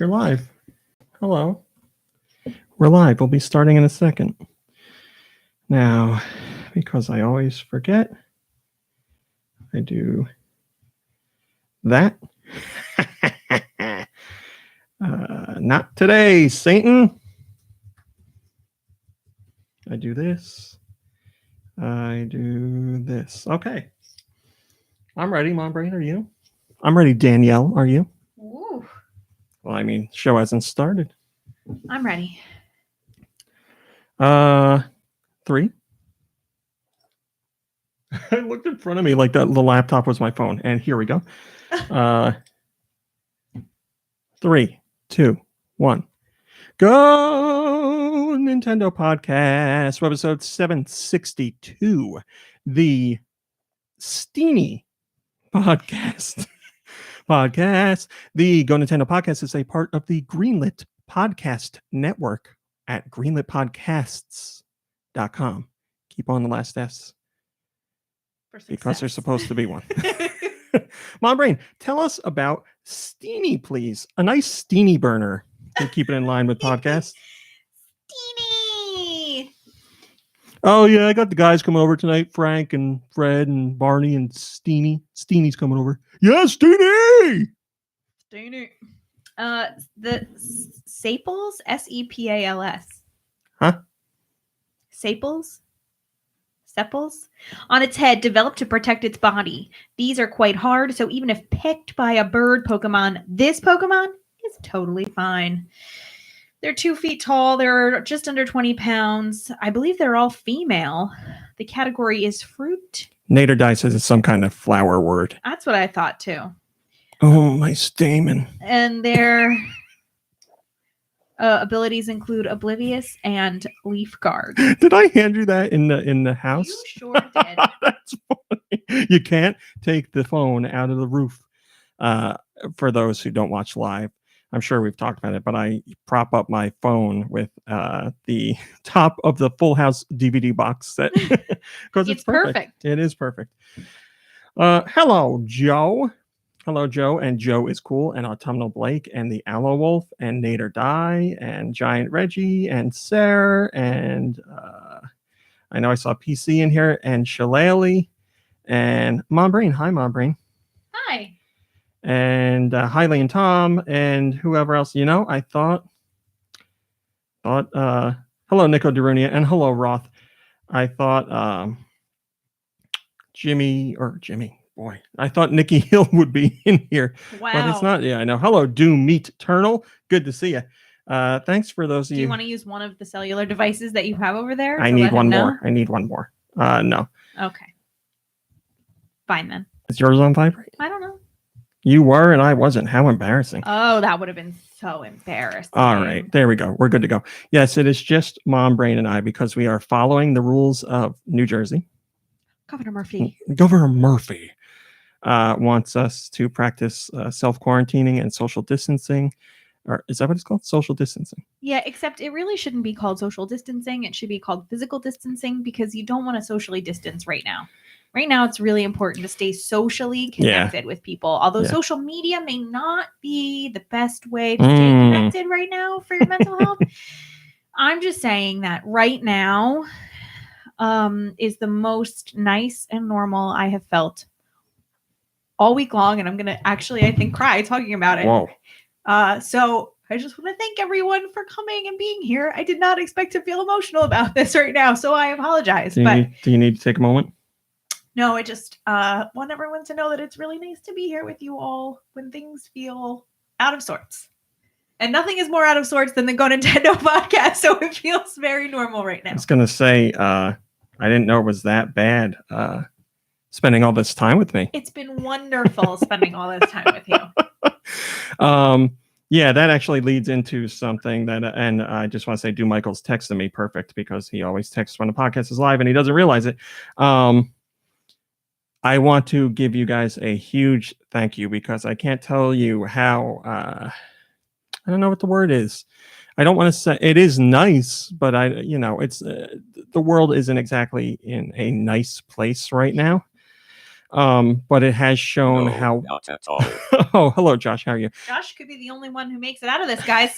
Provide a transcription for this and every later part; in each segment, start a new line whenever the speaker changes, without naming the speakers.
You're live. Hello. We're live. We'll be starting in a second. Now, because I always forget, I do that. Not today, Satan. I do this. I do this. Okay. I'm ready, Mom Brain. Are you? I'm ready, Danielle. Are you?
Ooh.
Well, I mean, show hasn't started.
I'm ready.
3. I looked in front of me like the laptop was my phone, and here we go. 3, 2, 1. Go Nintendo Podcast, Webisode 762, the Steenie Podcast. The Go Nintendo Podcast is a part of the Greenlit Podcast Network at greenlitpodcasts.com. Keep on the last S. Because there's supposed to be one. Mom Brain, tell us about Steenie, please. A nice Steenie burner to keep it in line with podcasts.
Steenie!
Oh, yeah, I got the guys coming over tonight. Frank and Fred and Barney and Steenie. Steenie's coming over. Yeah, Steenie!
Steenie. The Saples? Sepals?
Huh?
Saples? Sepals? On its head, developed to protect its body. These are quite hard, so even if picked by a bird Pokemon, this Pokemon is totally fine. They're 2 feet tall. They're just under 20 pounds. I believe they're all female. The category is fruit.
Nader Dye says it's some kind of flower word.
That's what I thought too.
Oh, my stamen.
And their abilities include Oblivious and Leaf Guard.
Did I hand you that in the house?
You sure did.
That's funny. You can't take the phone out of the roof. For those who don't watch live, I'm sure we've talked about it, but I prop up my phone with the top of the Full House DVD box set because it's perfect. It is perfect. Hello, Joe. Hello, Joe. And Joe is cool. And Autumnal Blake and the Aloe Wolf and Nader Dye and Giant Reggie and Sarah. And I know I saw PC in here and Shillelagh and Mom Brain. Hi, Mom Brain.
Hi.
And Hailey and Tom and whoever else. You know, I thought hello, Nico Darunia, and hello, Roth. I thought Jimmy, boy, I thought Nikki Hill would be in here.
Wow.
But it's not. Yeah, I know. Hello, Doom Meat Eternal. Good to see you. Thanks for those of you.
Do you want to use one of the cellular devices that you have over there?
I need one more. No.
Okay. Fine then.
Is yours on vibrate?
I don't know.
You were and I wasn't. How embarrassing.
Oh, that would have been so embarrassing.
All right. There we go. We're good to go. Yes, it is just Mom Brain and I because we are following the rules of New Jersey.
Governor Murphy
wants us to practice self-quarantining and social distancing. Or is that what it's called? Social distancing.
Yeah, except it really shouldn't be called social distancing. It should be called physical distancing because you don't want to socially distance right now. Right now, it's really important to stay socially connected with people. Although social media may not be the best way to stay connected right now for your mental health. I'm just saying that right now is the most nice and normal I have felt all week long. And I'm going to actually, I think, cry talking about it.
Whoa.
So I just want to thank everyone for coming and being here. I did not expect to feel emotional about this right now, so I apologize.
Do you need to take a moment?
No, I just want everyone to know that it's really nice to be here with you all when things feel out of sorts. And nothing is more out of sorts than the Go Nintendo podcast, so it feels very normal right now.
I was going to say, I didn't know it was that bad spending all this time with me.
It's been wonderful spending all this time with you.
Yeah, that actually leads into something that, and I just want to say, Michael's texting me perfect because he always texts when the podcast is live and he doesn't realize it. I want to give you guys a huge thank you because I can't tell you how, I don't know what the word is. I don't want to say it is nice, but it's the world isn't exactly in a nice place right now. But it has shown
No,
how.
not at all.
Oh, hello, Josh. How are you?
Josh could be the only one who makes it out of this, guys.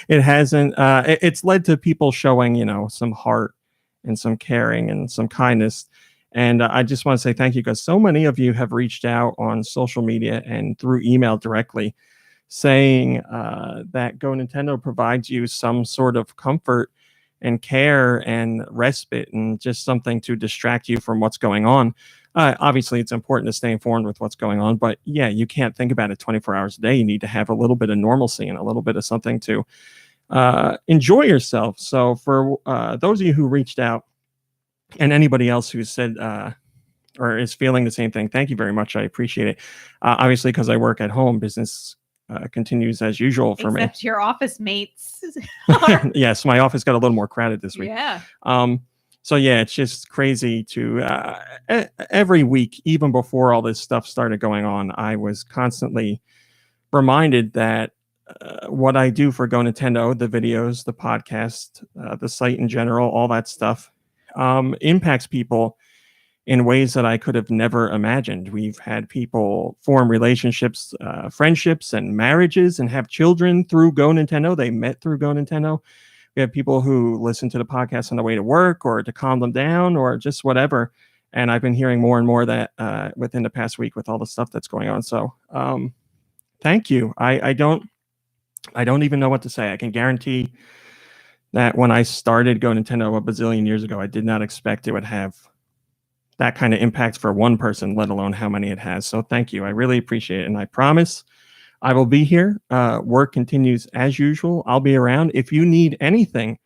It hasn't. It's led to people showing, some heart and some caring and some kindness. And I just want to say thank you, because so many of you have reached out on social media and through email directly, saying that GoNintendo provides you some sort of comfort and care and respite and just something to distract you from what's going on. Obviously, it's important to stay informed with what's going on, but yeah, you can't think about it 24 hours a day. You need to have a little bit of normalcy and a little bit of something to enjoy yourself. So for those of you who reached out, and anybody else who said or is feeling the same thing, thank you very much. I appreciate it. Obviously, because I work at home, business continues as usual for me.
Except your office mates.
Yes, my office got a little more crowded this week.
Yeah.
So yeah, it's just crazy to every week, even before all this stuff started going on, I was constantly reminded that what I do for GoNintendo, the videos, the podcast, the site in general, all that stuff, impacts people in ways that I could have never imagined. We've had people form relationships, friendships, and marriages, and have children through GoNintendo. They met through GoNintendo. We have people who listen to the podcast on the way to work or to calm them down or just whatever. And I've been hearing more and more of that within the past week with all the stuff that's going on. So thank you. I don't even know what to say. I can guarantee that when I started GoNintendo a bazillion years ago, I did not expect it would have that kind of impact for one person, let alone how many it has. So thank you. I really appreciate it. And I promise I will be here. Work continues as usual. I'll be around. If you need anything,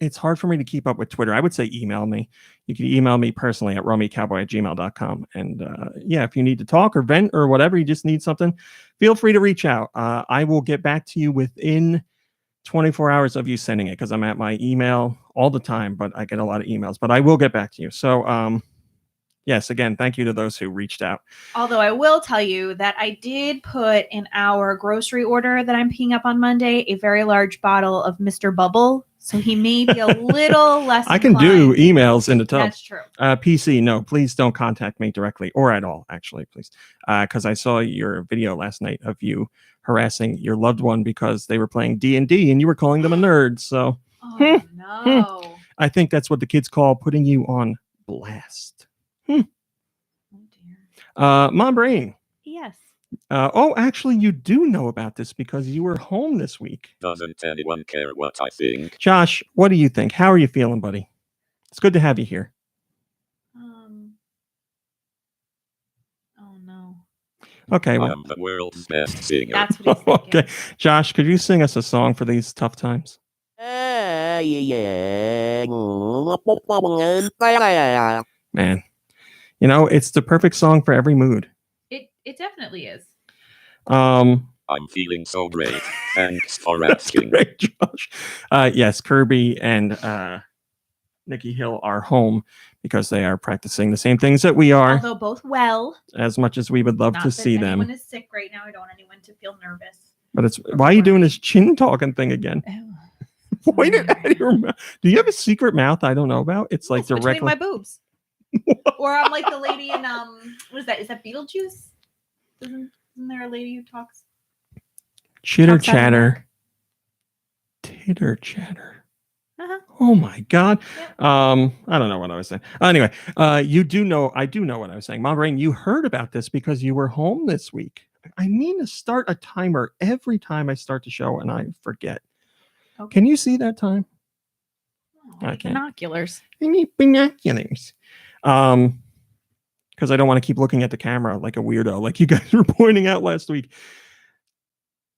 it's hard for me to keep up with Twitter. I would say email me. You can email me personally at romycowboy@gmail.com. And yeah, if you need to talk or vent or whatever, you just need something, feel free to reach out. I will get back to you within 24 hours of you sending it, because I'm at my email all the time, but I get a lot of emails, but I will get back to you. So yes, again, thank you to those who reached out.
Although I will tell you that I did put in our grocery order that I'm picking up on Monday a very large bottle of Mr. Bubble. So he may be a little less
I can do
inclined.
emails in the tub.
That's true.
PC, no, please don't contact me directly or at all, actually, please. Because I saw your video last night of you harassing your loved one because they were playing D&D and you were calling them a nerd. So
Oh, no.
I think that's what the kids call putting you on blast.
Oh, dear.
Mom Brain.
Yes.
Actually, you do know about this because you were home this week.
Doesn't anyone care what I think?
Josh, what do you think? How are you feeling, buddy? It's good to have you here.
Oh, no.
Okay.
I am the world's best singer.
That's what he's thinking.
Okay. Josh, could you sing us a song for these tough times? Man, it's the perfect song for every mood.
It definitely is.
I'm feeling so great. Thanks for asking.
Great, Josh. Yes, Kirby and Nikki Hill are home because they are practicing the same things that we are.
Although both well.
As much as we would love to see them.
Anyone is sick right now. I don't want anyone to feel nervous.
But why are you doing this chin talking thing again?
Oh,
Point it at your mouth. Do you have a secret mouth I don't know about? It's like
between
directly
my boobs. Or I'm like the lady in what is that? Is that Beetlejuice? Isn't there a lady who talks?
Chitter
Talks out of her
chatter. Titter chatter.
Uh-huh.
Oh my God.
Yep.
I don't know what I was saying. Anyway, I do know what I was saying. Mom Brain, you heard about this because you were home this week. I mean to start a timer every time I start the show and I forget. Okay. Can you see that time?
Oh, I can't. Binoculars.
I need binoculars. Because I don't want to keep looking at the camera like a weirdo, like you guys were pointing out last week.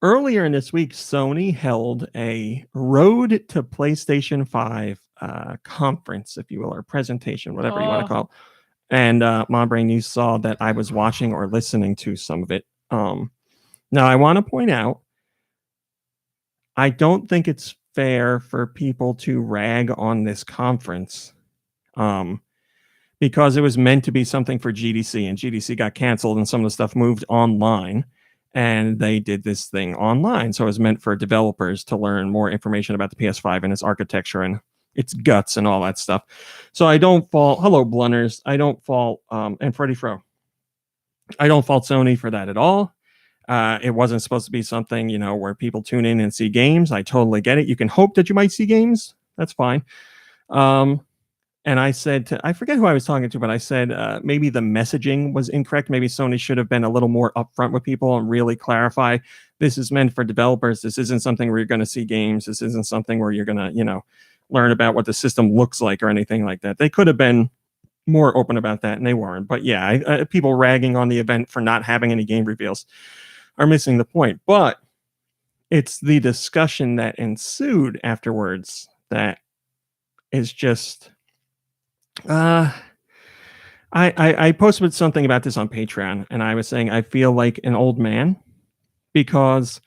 Earlier in this week, Sony held a Road to PlayStation 5 conference, if you will, or presentation, whatever you want to call it. And Mom Brain, you saw that I was watching or listening to some of it. Now, I want to point out, I don't think it's fair for people to rag on this conference because it was meant to be something for GDC, and GDC got canceled and some of the stuff moved online. And they did this thing online. So it was meant for developers to learn more information about the PS5 and its architecture and its guts and all that stuff. So I don't fault, hello Blunners, I don't fault, and Freddie Fro, I don't fault Sony for that at all. It wasn't supposed to be something, where people tune in and see games. I totally get it. You can hope that you might see games. That's fine. And I said I forget who I was talking to, but I said maybe the messaging was incorrect. Maybe Sony should have been a little more upfront with people and really clarify, this is meant for developers. This isn't something where you're going to see games. This isn't something where you're going to, learn about what the system looks like or anything like that. They could have been more open about that, and they weren't. But yeah, people ragging on the event for not having any game reveals are missing the point. But it's the discussion that ensued afterwards that is just... I posted something about this on Patreon, and I was saying I feel like an old man because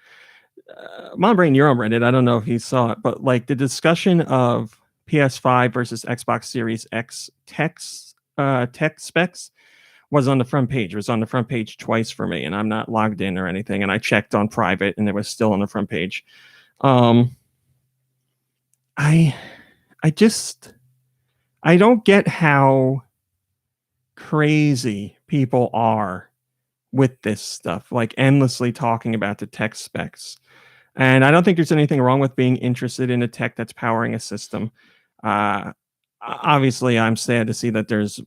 Mom Brain, you're on Reddit. I don't know if you saw it, but like the discussion of PS5 versus Xbox Series X tech specs was on the front page. It was on the front page twice for me, and I'm not logged in or anything. And I checked on private, and it was still on the front page. I don't get how crazy people are with this stuff, like endlessly talking about the tech specs. And I don't think there's anything wrong with being interested in a tech that's powering a system. Obviously, I'm sad to see that there's,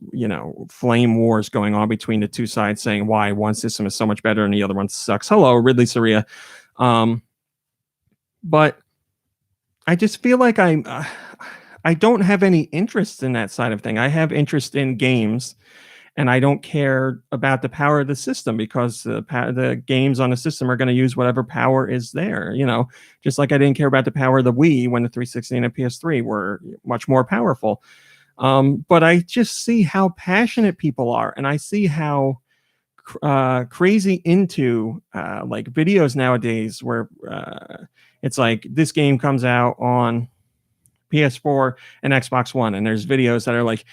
flame wars going on between the two sides saying why one system is so much better and the other one sucks. Hello, Ridley Soria. But I just feel like I don't have any interest in that side of thing. I have interest in games, and I don't care about the power of the system because the games on the system are going to use whatever power is there. Just like I didn't care about the power of the Wii when the 360 and the PS3 were much more powerful. But I just see how passionate people are, and I see how crazy into like videos nowadays where it's like this game comes out on PS4 and Xbox One, and there's videos that are like,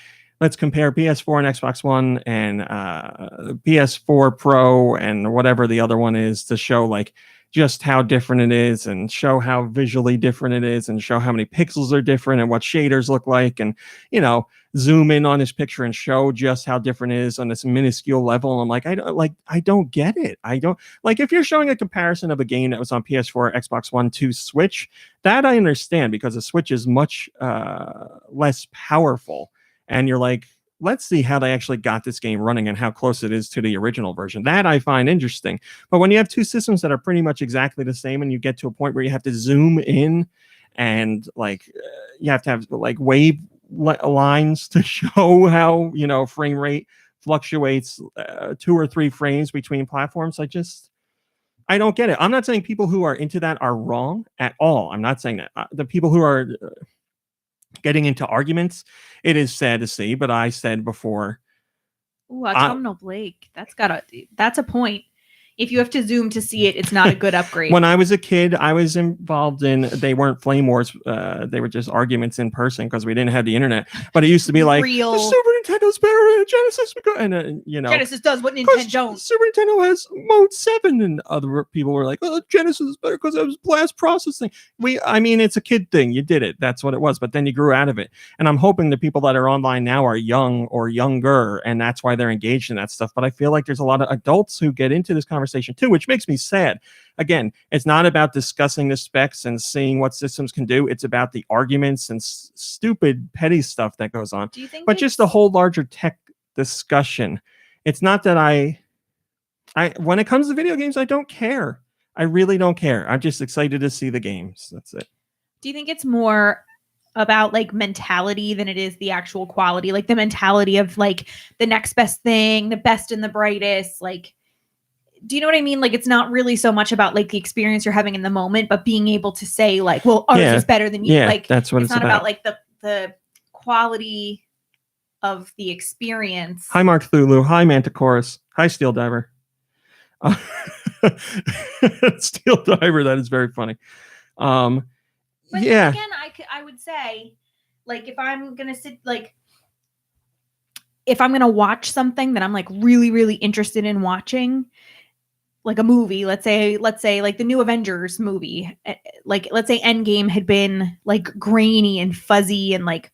let's compare PS4 and Xbox One and PS4 Pro and whatever the other one is to show like just how different it is and show how visually different it is and show how many pixels are different and what shaders look like, and zoom in on this picture and show just how different it is on this minuscule level. And I'm like, I don't get it. I don't like, if you're showing a comparison of a game that was on PS4, Xbox One to Switch, that I understand because the Switch is much less powerful. And you're like, let's see how they actually got this game running and how close it is to the original version. That I find interesting. But when you have two systems that are pretty much exactly the same and you get to a point where you have to zoom in and like you have to have like wave lines to show how frame rate fluctuates 2 or 3 frames between platforms, I don't get it. I'm not saying people who are into that are wrong at all. I'm not saying that. The people who are getting into arguments, it is sad to see, but I said before.
Ooh, Autumnal Blake. That's a point. If you have to zoom to see it, it's not a good upgrade.
When I was a kid, I was involved in, they weren't flame wars. They were just arguments in person because we didn't have the internet. But it used to be like, the Super Nintendo's better than Genesis. And,
Genesis does what Nintendo don't.
Super Nintendo has Mode 7. And other people were like, oh, Genesis is better because it was blast processing. It's a kid thing. You did it. That's what it was. But then you grew out of it. And I'm hoping the people that are online now are young or younger. And that's why they're engaged in that stuff. But I feel like there's a lot of adults who get into this conversation too, which makes me sad. Again, it's not about discussing the specs and seeing what systems can do. It's about the arguments and stupid petty stuff that goes on.
Do you think
just the whole larger tech discussion. It's not that I when it comes to video games, I don't care. I really don't care. I'm just excited to see the games. That's it.
Do you think it's more about like mentality than it is the actual quality? Like the mentality of like the next best thing, the best and the brightest, like, do you know what I mean? Like, it's not really so much about like the experience you're having in the moment, but being able to say like, well, ours is better than you.
Yeah,
like,
that's what it's
not about like the quality of the experience.
Hi, Mark Thulu. Hi, Manticorus. Hi, Steel Diver. Steel Diver. That is very funny.
But yeah. Again, I would say, like, if I'm gonna sit, like, if I'm gonna watch something that I'm like really, really interested in watching, like a movie, let's say like the new Avengers movie, like let's say Endgame had been like grainy and fuzzy and like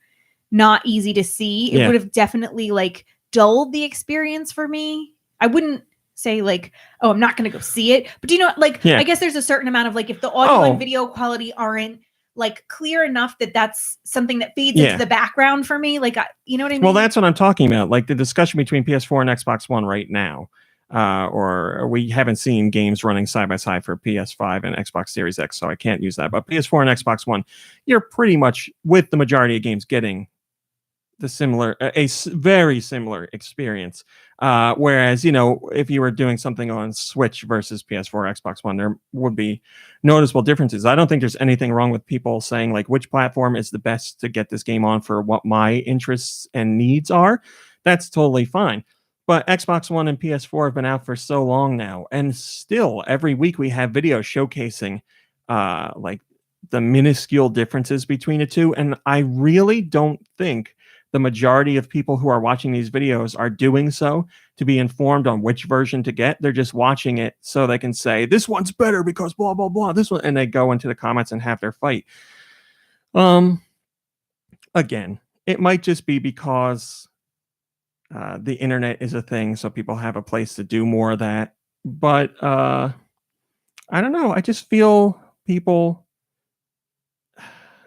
not easy to see, it would have definitely like dulled the experience for me. I wouldn't say like, oh, I'm not going to go see it, but you know, like I guess there's a certain amount of like if the audio and video quality aren't like clear enough that that's something that fades into the background for me, like you know what I mean?
Well, that's what I'm talking about, like the discussion between PS4 and Xbox One right now. Or we haven't seen games running side by side for PS5 and Xbox Series X, so I can't use that. But PS4 and Xbox One, you're pretty much with the majority of games getting the similar, very similar experience. Whereas, you know, if you were doing something on Switch versus PS4, Xbox One, there would be noticeable differences. I don't think there's anything wrong with people saying like which platform is the best to get this game on for what my interests and needs are. That's totally fine. But Xbox One and PS4 have been out for so long now, and still every week we have videos showcasing like the minuscule differences between the two. And I really don't think the majority of people who are watching these videos are doing so to be informed on which version to get. They're just watching it so they can say, this one's better because blah, blah, blah, this one, and they go into the comments and have their fight. Again, it might just be because the internet is a thing, so people have a place to do more of that. But I don't know. I just feel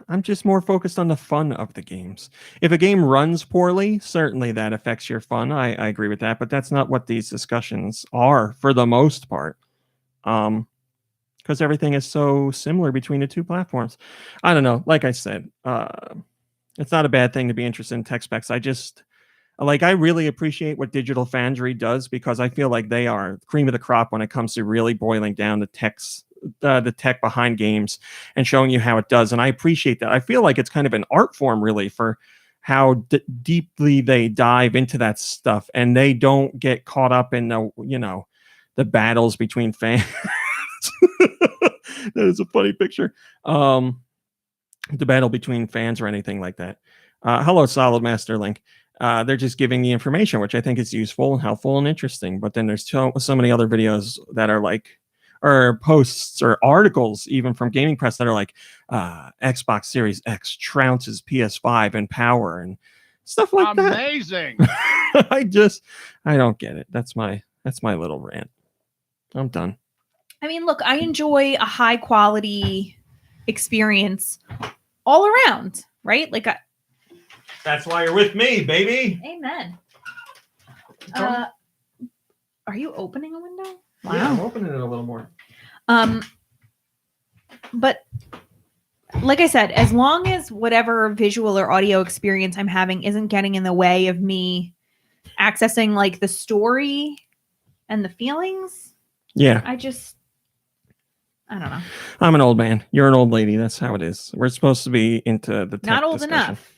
I'm just more focused on the fun of the games. If a game runs poorly, certainly that affects your fun. I agree with that, but that's not what these discussions are for the most part. Because everything is so similar between the two platforms. I don't know. Like I said, it's not a bad thing to be interested in tech specs. I really appreciate what Digital Foundry does, because I feel like they are cream of the crop when it comes to really boiling down the tech behind games and showing you how it does. And I appreciate that. I feel like it's kind of an art form really for how deeply they dive into that stuff, and they don't get caught up in the battles between fans. That is a funny picture. The battle between fans or anything like that. Hello, Solid Master Link. They're just giving the information, which I think is useful and helpful and interesting. But then there's so many other videos that are like, or posts or articles even from Gaming Press that are like, Xbox Series X trounces PS5 in power and stuff like that.
Amazing.
I don't get it. That's my little rant. I'm done.
I mean, look, I enjoy a high quality experience all around, right? Like
that's why you're with me, baby.
Amen. Are you opening a window?
Wow. Yeah, I'm opening it a little more.
But like I said, as long as whatever visual or audio experience I'm having isn't getting in the way of me accessing like the story and the feelings.
Yeah.
I don't know.
I'm an old man. You're an old lady. That's how it is. We're supposed to be into the tech
not old
discussion.
enough.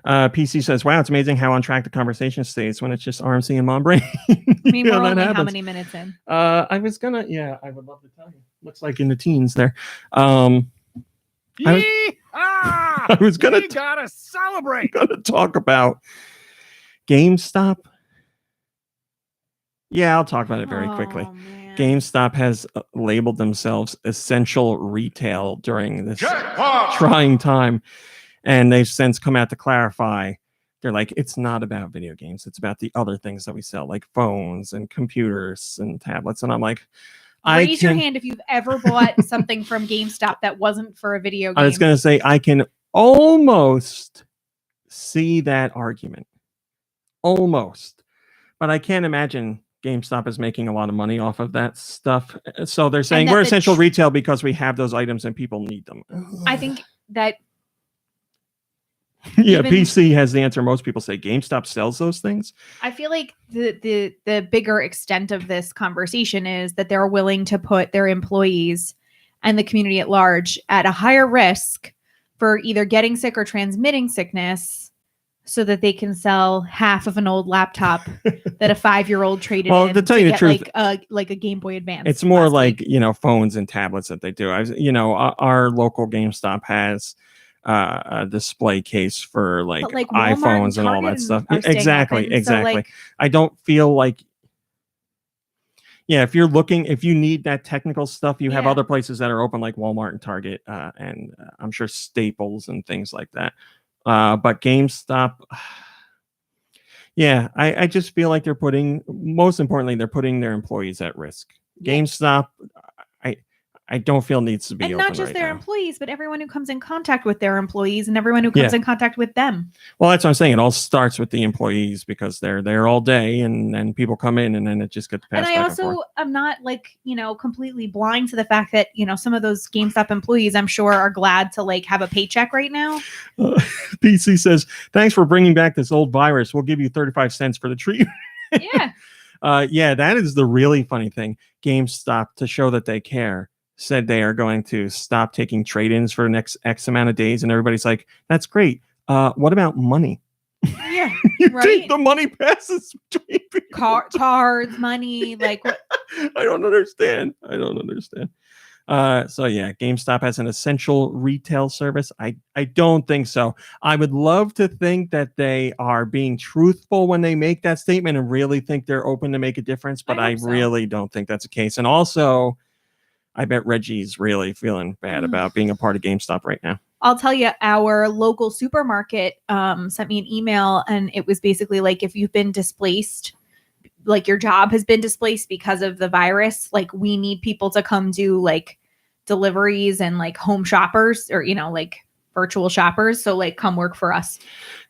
PC says, wow, it's amazing how on track the conversation stays when it's just RMC and Mom Brain.
I mean, we're only how many minutes in?
I would love to tell you. Looks like in the teens there. I was gonna
gotta celebrate.
Gonna talk about GameStop. Yeah, I'll talk about it very quickly. Man. GameStop has labeled themselves essential retail during this trying time. And they've since come out to clarify. They're like, it's not about video games. It's about the other things that we sell, like phones and computers and tablets. And I'm like,
raise your hand if you've ever bought something from GameStop that wasn't for a video game.
I was going to say, I can almost see that argument. Almost. But I can't imagine GameStop is making a lot of money off of that stuff. So they're saying we're essential retail because we have those items and people need them.
I think that
yeah, PC has the answer. Most people say GameStop sells those things.
I feel like the bigger extent of this conversation is that they're willing to put their employees and the community at large at a higher risk for either getting sick or transmitting sickness so that they can sell half of an old laptop that a 5-year-old traded in
to tell you the truth,
like a Game Boy Advance.
It's more like, phones and tablets that they do. Our local GameStop has a display case for like iPhones and all that stuff. Exactly.
So
I don't feel like Yeah, if you need that technical stuff, you have
Yeah.
other places that are open like Walmart and Target, and I'm sure Staples and things like that. But GameStop, yeah, I just feel like most importantly, they're putting their employees at risk.
Yeah.
GameStop, I don't feel needs to be
And
open
not just
right
their
now.
employees, but everyone who comes in contact with their employees and everyone who comes in contact with them.
Well, that's what I'm saying. It all starts with the employees because they're there all day, and then people come in, and then it just gets passed.
And I also am not completely blind to the fact that some of those GameStop employees, I'm sure, are glad to have a paycheck right now.
PC says, "Thanks for bringing back this old virus. We'll give you 35 cents for the treatment."
Yeah.
Yeah, that is the really funny thing. GameStop, to show that they care, said they are going to stop taking trade-ins for the next X amount of days, and everybody's like, "That's great. What about money?"
Yeah,
you
right?
think the money passes between people?
Cards, money, like what?
I don't understand. So yeah, GameStop has an essential retail service. I don't think so. I would love to think that they are being truthful when they make that statement and really think they're open to make a difference, but I really don't think that's the case. And also, I bet Reggie's really feeling bad about being a part of GameStop right now.
I'll tell you, our local supermarket sent me an email, and it was basically like, if you've been displaced, like your job has been displaced because of the virus, like we need people to come do like deliveries and like home shoppers or, like virtual shoppers. So like come work for us.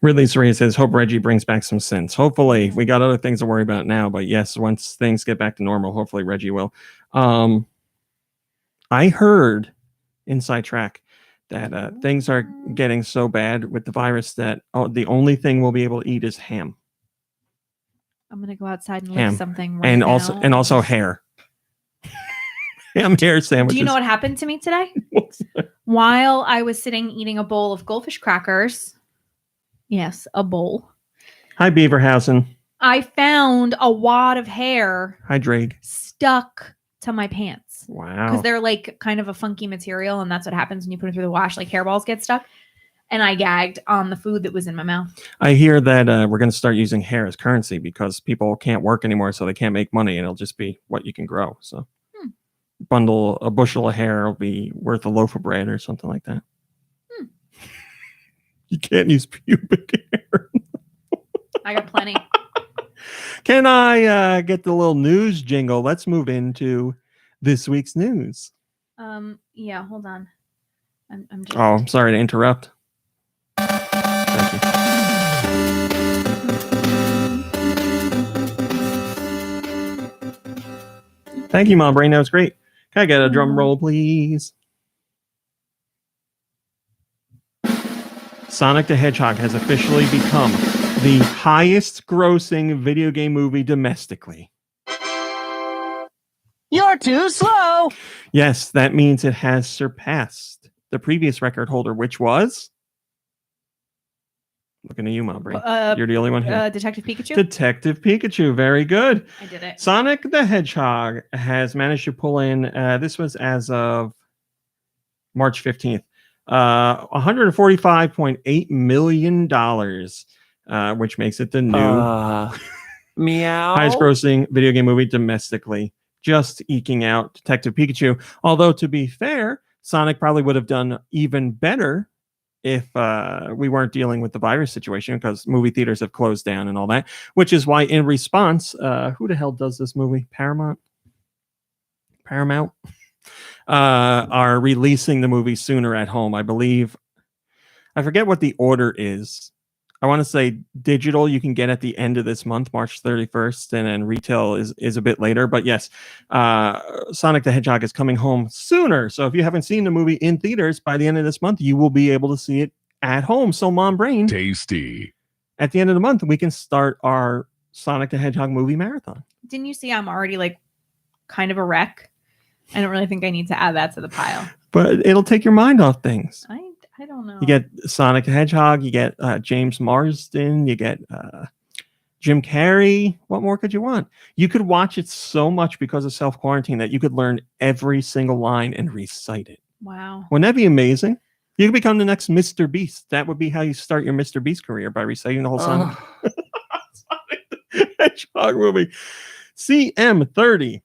Ridley Saria says, hope Reggie brings back some sense. Hopefully. We got other things to worry about now, but yes, once things get back to normal, hopefully Reggie will. I heard inside track that things are getting so bad with the virus that the only thing we'll be able to eat is ham.
I'm gonna go outside and lick something right
and
now.
Also hair. Ham hair sandwiches.
Do you know what happened to me today? While I was sitting eating a bowl of goldfish crackers, yes, a bowl.
Hi, Beaverhausen.
I found a wad of hair.
Hi, Drake.
Stuck to my pants.
Wow.
Because they're like kind of a funky material, and that's what happens when you put it through the wash. Like hairballs get stuck. And I gagged on the food that was in my mouth.
I hear that we're going to start using hair as currency because people can't work anymore, so they can't make money, and it'll just be what you can grow. So a bushel of hair will be worth a loaf of bread or something like that. You can't use pubic hair.
I got plenty.
Can I get the little news jingle? Let's move into this week's news.
Yeah, hold on. I'm just...
I'm sorry to interrupt. Thank you. Thank you, Mom Brain. That was great. Can I get a drum roll, please? Sonic the Hedgehog has officially become the highest grossing video game movie domestically.
You're too slow.
Yes, that means it has surpassed the previous record holder, which was... Looking at you, Mom Brain. You're the only one here.
Detective Pikachu?
Detective Pikachu. Very good.
I did it.
Sonic the Hedgehog has managed to pull in, this was as of March 15th, $145.8 million, which makes it the new
meow
highest grossing video game movie domestically, just eking out Detective Pikachu. Although, to be fair, Sonic probably would have done even better if we weren't dealing with the virus situation, because movie theaters have closed down and all that, which is why in response, who the hell does this movie? Paramount are releasing the movie sooner at home. I believe, I forget what the order is. I want to say digital you can get at the end of this month, March 31st, and then retail is a bit later. But yes, Sonic the Hedgehog is coming home sooner. So if you haven't seen the movie in theaters by the end of this month, you will be able to see it at home. So Mom Brain,
tasty.
At the end of the month, we can start our Sonic the Hedgehog movie marathon.
Didn't you see I'm already like kind of a wreck? I don't really think I need to add that to the pile.
But it'll take your mind off things.
I don't know.
You get Sonic the Hedgehog, you get James Marsden, you get Jim Carrey. What more could you want? You could watch it so much because of self-quarantine that you could learn every single line and recite it.
Wow.
Wouldn't that be amazing? You could become the next Mr. Beast. That would be how you start your Mr. Beast career, by reciting the whole Sonic the Hedgehog movie. CM30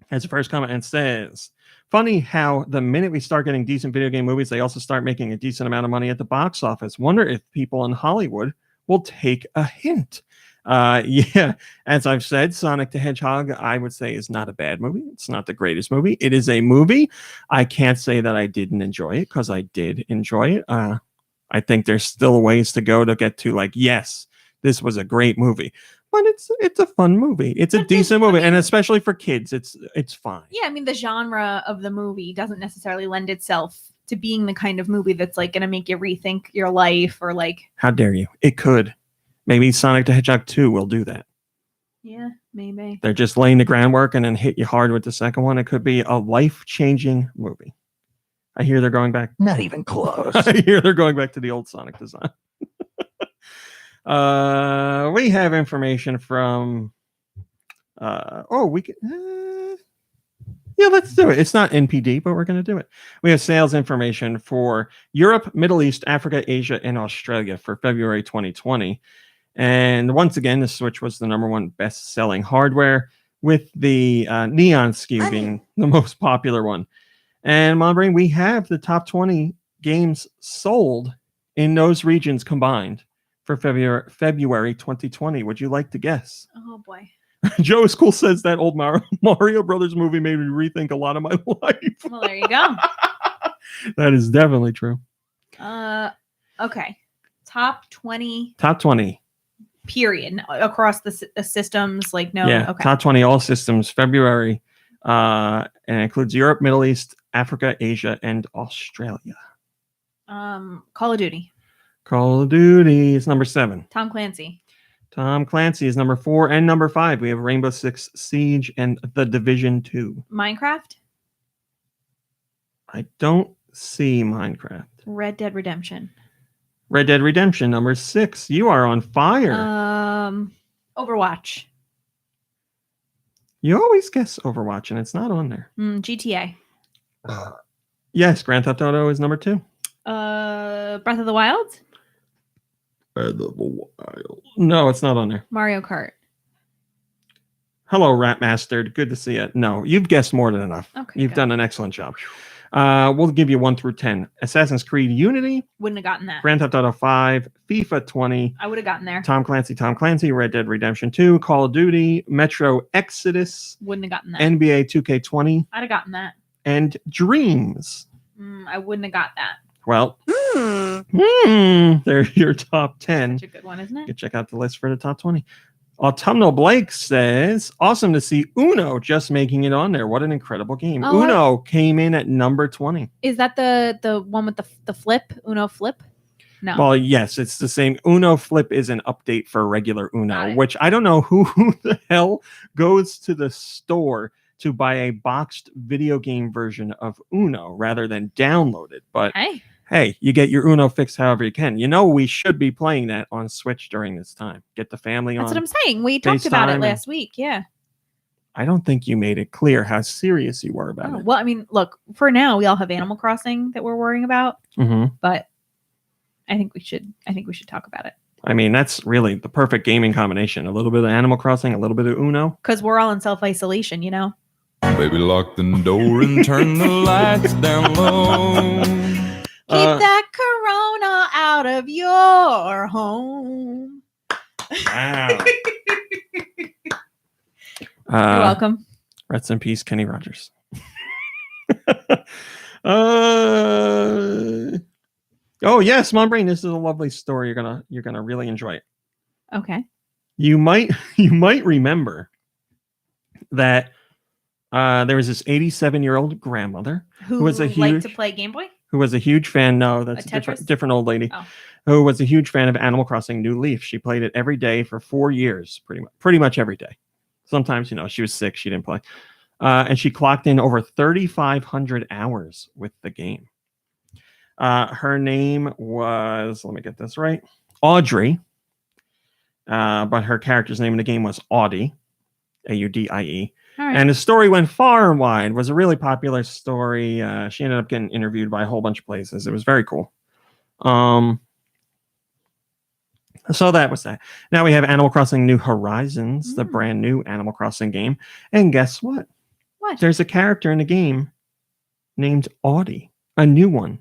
has a first comment and says, funny how the minute we start getting decent video game movies, they also start making a decent amount of money at the box office. Wonder if people in Hollywood will take a hint. Yeah, as I've said, Sonic the Hedgehog, I would say, is not a bad movie. It's not the greatest movie. It is a movie. I can't say that I didn't enjoy it, because I did enjoy it. I think there's still ways to go to get to, like, yes, this was a great movie. But it's a fun movie. It's a decent movie, and especially for kids, it's fine.
Yeah, I mean, the genre of the movie doesn't necessarily lend itself to being the kind of movie that's like going to make you rethink your life, or like.
How dare you? It could. Maybe Sonic the Hedgehog 2 will do that.
Yeah, maybe.
They're just laying the groundwork and then hit you hard with the second one. It could be a life-changing movie. I hear they're going back.
Not even close.
I hear they're going back to the old Sonic design. We have information from. We can. Yeah, let's do it. It's not NPD, but we're going to do it. We have sales information for Europe, Middle East, Africa, Asia, and Australia for February 2020. And once again, the Switch was the #1 best-selling hardware, with the Neon SKU being the most popular one. And Mombrain, we have the top 20 games sold in those regions combined for February 2020. Would you like to guess?
Oh boy.
Joe is Cool says that old Mario Brothers movie made me rethink a lot of my life.
Well, there you go.
That is definitely true.
Okay. Top 20.
Top 20.
Period. Across the systems, like no.
Yeah.
Okay.
Top 20 all systems February, and it includes Europe, Middle East, Africa, Asia, and Australia.
Call of Duty.
Call of Duty is #7.
Tom Clancy.
Tom Clancy is #4 and #5. We have Rainbow Six Siege and The Division 2.
Minecraft.
I don't see Minecraft.
Red Dead Redemption.
Red Dead Redemption #6. You are on fire.
Overwatch.
You always guess Overwatch, and it's not on there.
GTA.
Yes, Grand Theft Auto is #2.
Breath of the Wild.
No, it's not on there.
Mario Kart.
Hello, Rat Mastered. Good to see you. No, you've guessed more than enough.
Okay,
You've
good.
done an excellent job. We'll give you 1 through 10. Assassin's Creed Unity,
Wouldn't have gotten that.
Grand Theft Auto 5, FIFA 20,
I would have gotten there.
Tom Clancy, Red Dead Redemption 2, Call of Duty, Metro Exodus,
Wouldn't have gotten that.
NBA 2K20,
I'd have gotten that.
and Dreams.
I wouldn't have got that.
Well, they're your top 10.
Such a good one, isn't
You
it?
can check out the list for the top 20. Autumnal Blake says, awesome to see Uno just making it on there. What an incredible game.
Oh,
Uno came in at #20.
Is that the one with the flip? Uno flip? No.
Well, yes, it's the same. Uno Flip is an update for regular
Got
Uno,
it.
which I don't know who the hell goes to the store to buy a boxed video game version of Uno rather than download it. But hey, you get your Uno fixed however you can. You know, we should be playing that on Switch during this time. Get the family on.
That's what I'm saying. We talked about it last week. Yeah.
I don't think you made it clear how serious you were about it.
Well, I mean, look, for now, we all have Animal Crossing that we're worrying about, but I think we should talk about it.
I mean, that's really the perfect gaming combination. A little bit of Animal Crossing, a little bit of Uno.
Because we're all in self-isolation, you know?
Baby, lock the door and turn the lights down low.
Keep that corona out of your home.
Wow.
You're welcome.
Rest in peace, Kenny Rogers. Oh yes, Mom Brain. This is a lovely story. You're gonna really enjoy it.
Okay.
You might remember that there was this 87-year-old grandmother
Who
was a
liked
huge
to play Game Boy?
who was a huge fan. No, that's a
Tetris?
different old lady.
Oh.
Who was a huge fan of Animal Crossing New Leaf. She played it every day for 4 years, pretty much every day. Sometimes, she was sick, she didn't play. And she clocked in over 3,500 hours with the game. Her name was, let me get this right, Audrey. But her character's name in the game was Audie, Audie.
All right.
And the story went far and wide. It was a really popular story. She ended up getting interviewed by a whole bunch of places. It was very cool. So that was that. Now we have Animal Crossing New Horizons, the brand new Animal Crossing game. And guess what?
What?
There's a character in the game named Audie, a new one.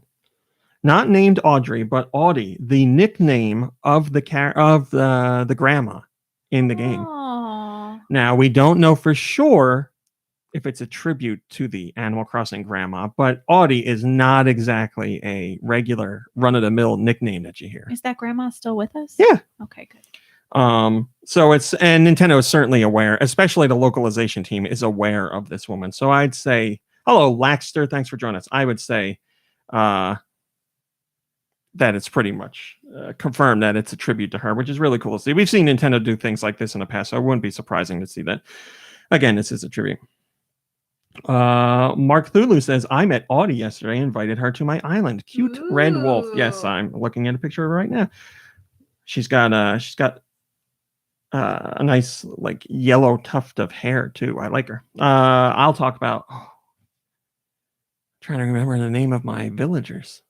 Not named Audrey, but Audie, the nickname of the grandma in the game.
Aw.
Now, we don't know for sure if it's a tribute to the Animal Crossing grandma, but Audie is not exactly a regular run-of-the-mill nickname that you hear.
Is that grandma still with us?
Yeah.
Okay, good.
So and Nintendo is certainly aware, especially the localization team is aware of this woman. So I'd say, hello, Laxter, thanks for joining us. I would say that it's pretty much confirmed that it's a tribute to her, which is really cool to see. We've seen Nintendo do things like this in the past, so it wouldn't be surprising to see that. Again, this is a tribute. Mark Thulu says, I met Audie yesterday, invited her to my island. Cute red wolf. Yes, I'm looking at a picture of her right now. She's got a nice like yellow tuft of hair too. I like her. I'll talk about trying to remember the name of my villagers.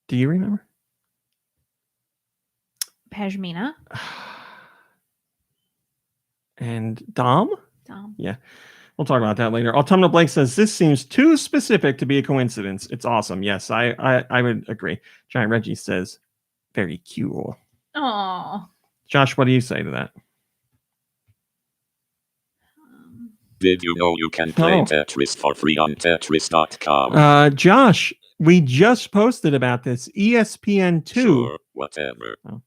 Do you remember?
Pashmina.
And Dom?
Dom.
Yeah. We'll talk about that later. Autumnal Blake says, this seems too specific to be a coincidence. It's awesome. Yes, I would agree. Giant Reggie says, very cool.
Aw.
Josh, what do you say to that?
Did you know you can play Tetris for free on Tetris.com?
Josh, we just posted about this. ESPN2.
Sure, whatever.
Oh.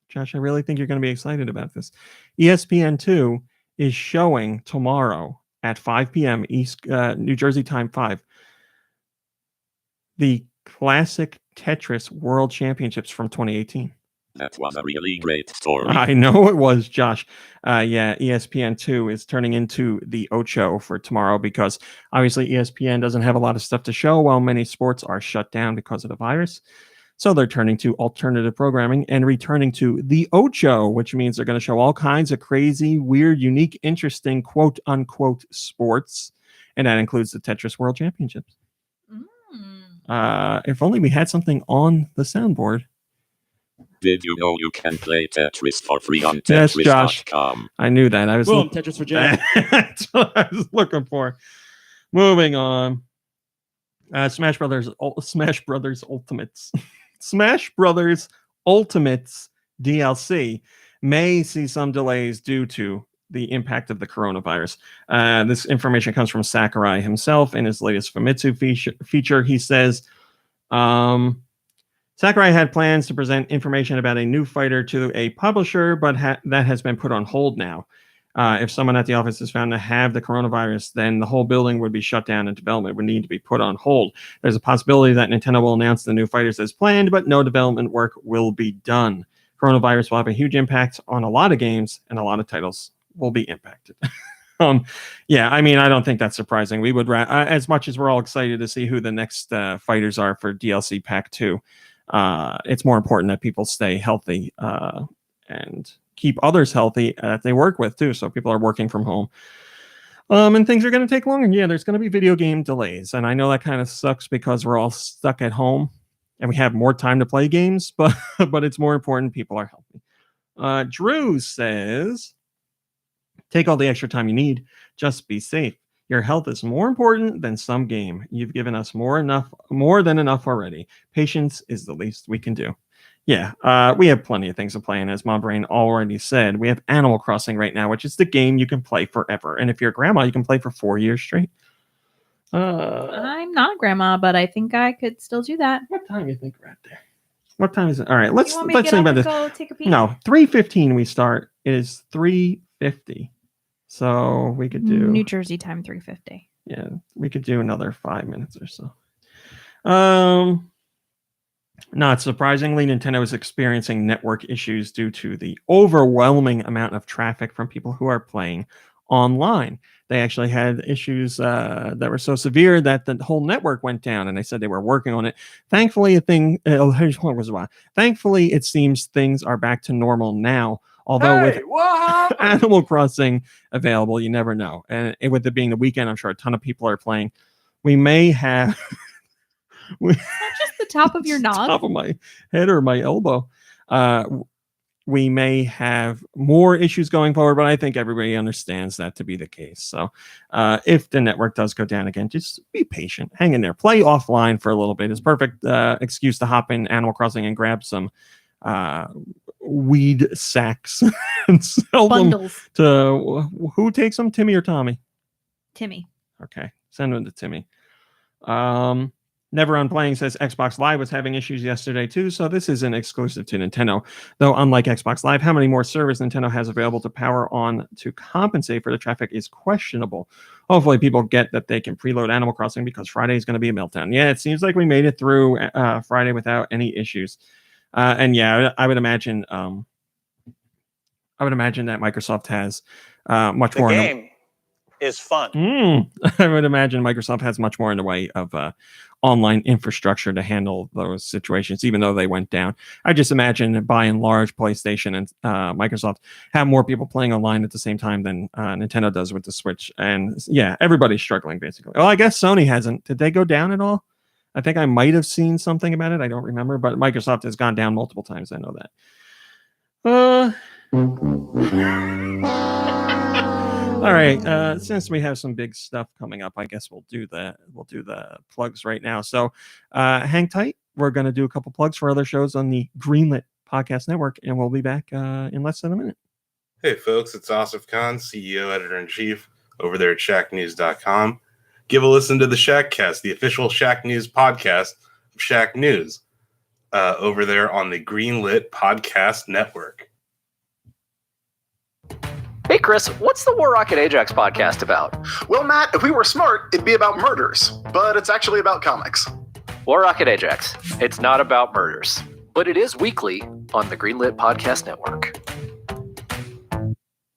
Josh, I really think you're going to be excited about this. ESPN2 is showing tomorrow at 5 p.m. East New Jersey time 5 the Classic Tetris World Championships from 2018.
That was a really great story.
I know it was, Josh. Yeah, ESPN2 is turning into the Ocho for tomorrow because obviously ESPN doesn't have a lot of stuff to show while many sports are shut down because of the virus. So they're turning to alternative programming and returning to the Ocho, which means they're going to show all kinds of crazy, weird, unique, interesting, quote unquote sports. And that includes the Tetris World Championships. If only we had something on the soundboard.
Did you know you can play Tetris for free on
Yes, Josh.
Tetris.com?
I knew that. I was
Boom, Tetris for Jack.
That's what I was looking for. Moving on. Smash Brothers Ultimates. Smash Brothers Ultimates DLC may see some delays due to the impact of the coronavirus. This information comes from Sakurai himself in his latest Famitsu feature. He says, Sakurai had plans to present information about a new fighter to a publisher, but that has been put on hold now. If someone at the office is found to have the coronavirus, then the whole building would be shut down and development would need to be put on hold. There's a possibility that Nintendo will announce the new fighters as planned, but no development work will be done. Coronavirus will have a huge impact on a lot of games, and a lot of titles will be impacted. Yeah, I mean, I don't think that's surprising. We would, as much as we're all excited to see who the next fighters are for DLC Pack 2, it's more important that people stay healthy and keep others healthy that they work with too. So people are working from home. And things are going to take longer. Yeah, there's going to be video game delays. And I know that kind of sucks because we're all stuck at home and we have more time to play games, but it's more important people are healthy. Drew says, take all the extra time you need. Just be safe. Your health is more important than some game. You've given us more than enough already. Patience is the least we can do. Yeah, we have plenty of things to play, and as Mom Brain already said, we have Animal Crossing right now, which is the game you can play forever. And if you're a grandma, you can play for 4 years straight.
I'm not a grandma, but I think I could still do that.
What time do you think we're at there? What time is it? All right, let's
You want me
think
to get
about
up
this.
and go take a peek?
No, 3:15 we start. It is 3:50, so we could do
New Jersey time 3:50.
Yeah, we could do another 5 minutes or so. Not surprisingly, Nintendo is experiencing network issues due to the overwhelming amount of traffic from people who are playing online. They actually had issues that were so severe that the whole network went down, and they said they were working on it. Thankfully, Thankfully, it seems things are back to normal now. Although with Animal Crossing available, you never know. And with it being the weekend, I'm sure a ton of people are playing. We may have...
Not just the top of your knob.
Top of my head or my elbow. we may have more issues going forward, but I think everybody understands that to be the case. So if the network does go down again, just be patient, hang in there, play offline for a little bit. It's perfect excuse to hop in Animal Crossing and grab some weed sacks and sell
Bundles.
them to who takes them, Timmy or Tommy?
Timmy.
Okay, send them to Timmy. Never on Playing says Xbox Live was having issues yesterday too, so this isn't exclusive to Nintendo. Though unlike Xbox Live, how many more servers Nintendo has available to power on to compensate for the traffic is questionable. Hopefully people get that they can preload Animal Crossing because Friday is going to be a meltdown. Yeah, it seems like we made it through Friday without any issues. And yeah, I would imagine that Microsoft has much more.
The game is fun.
I would imagine Microsoft has much more in the way of online infrastructure to handle those situations, even though they went down. I just imagine, by and large, PlayStation and Microsoft have more people playing online at the same time than Nintendo does with the Switch. And yeah, everybody's struggling, basically. Well, I guess Sony hasn't. Did they go down at all? I think I might have seen something about it. I don't remember, but Microsoft has gone down multiple times. I know that. All right. Since we have some big stuff coming up, I guess we'll do the plugs right now. So hang tight. We're going to do a couple plugs for other shows on the Greenlit Podcast Network, and we'll be back in less than a minute.
Hey, folks, it's Asif Khan, CEO, Editor-in-Chief over there at ShackNews.com. Give a listen to the Shackcast, the official Shack News podcast of Shack News, over there on the Greenlit Podcast Network.
Hey, Chris, what's the War Rocket Ajax podcast about?
Well, Matt, if we were smart, it'd be about murders, but it's actually about comics.
War Rocket Ajax. It's not about murders, but it is weekly on the Greenlit Podcast Network.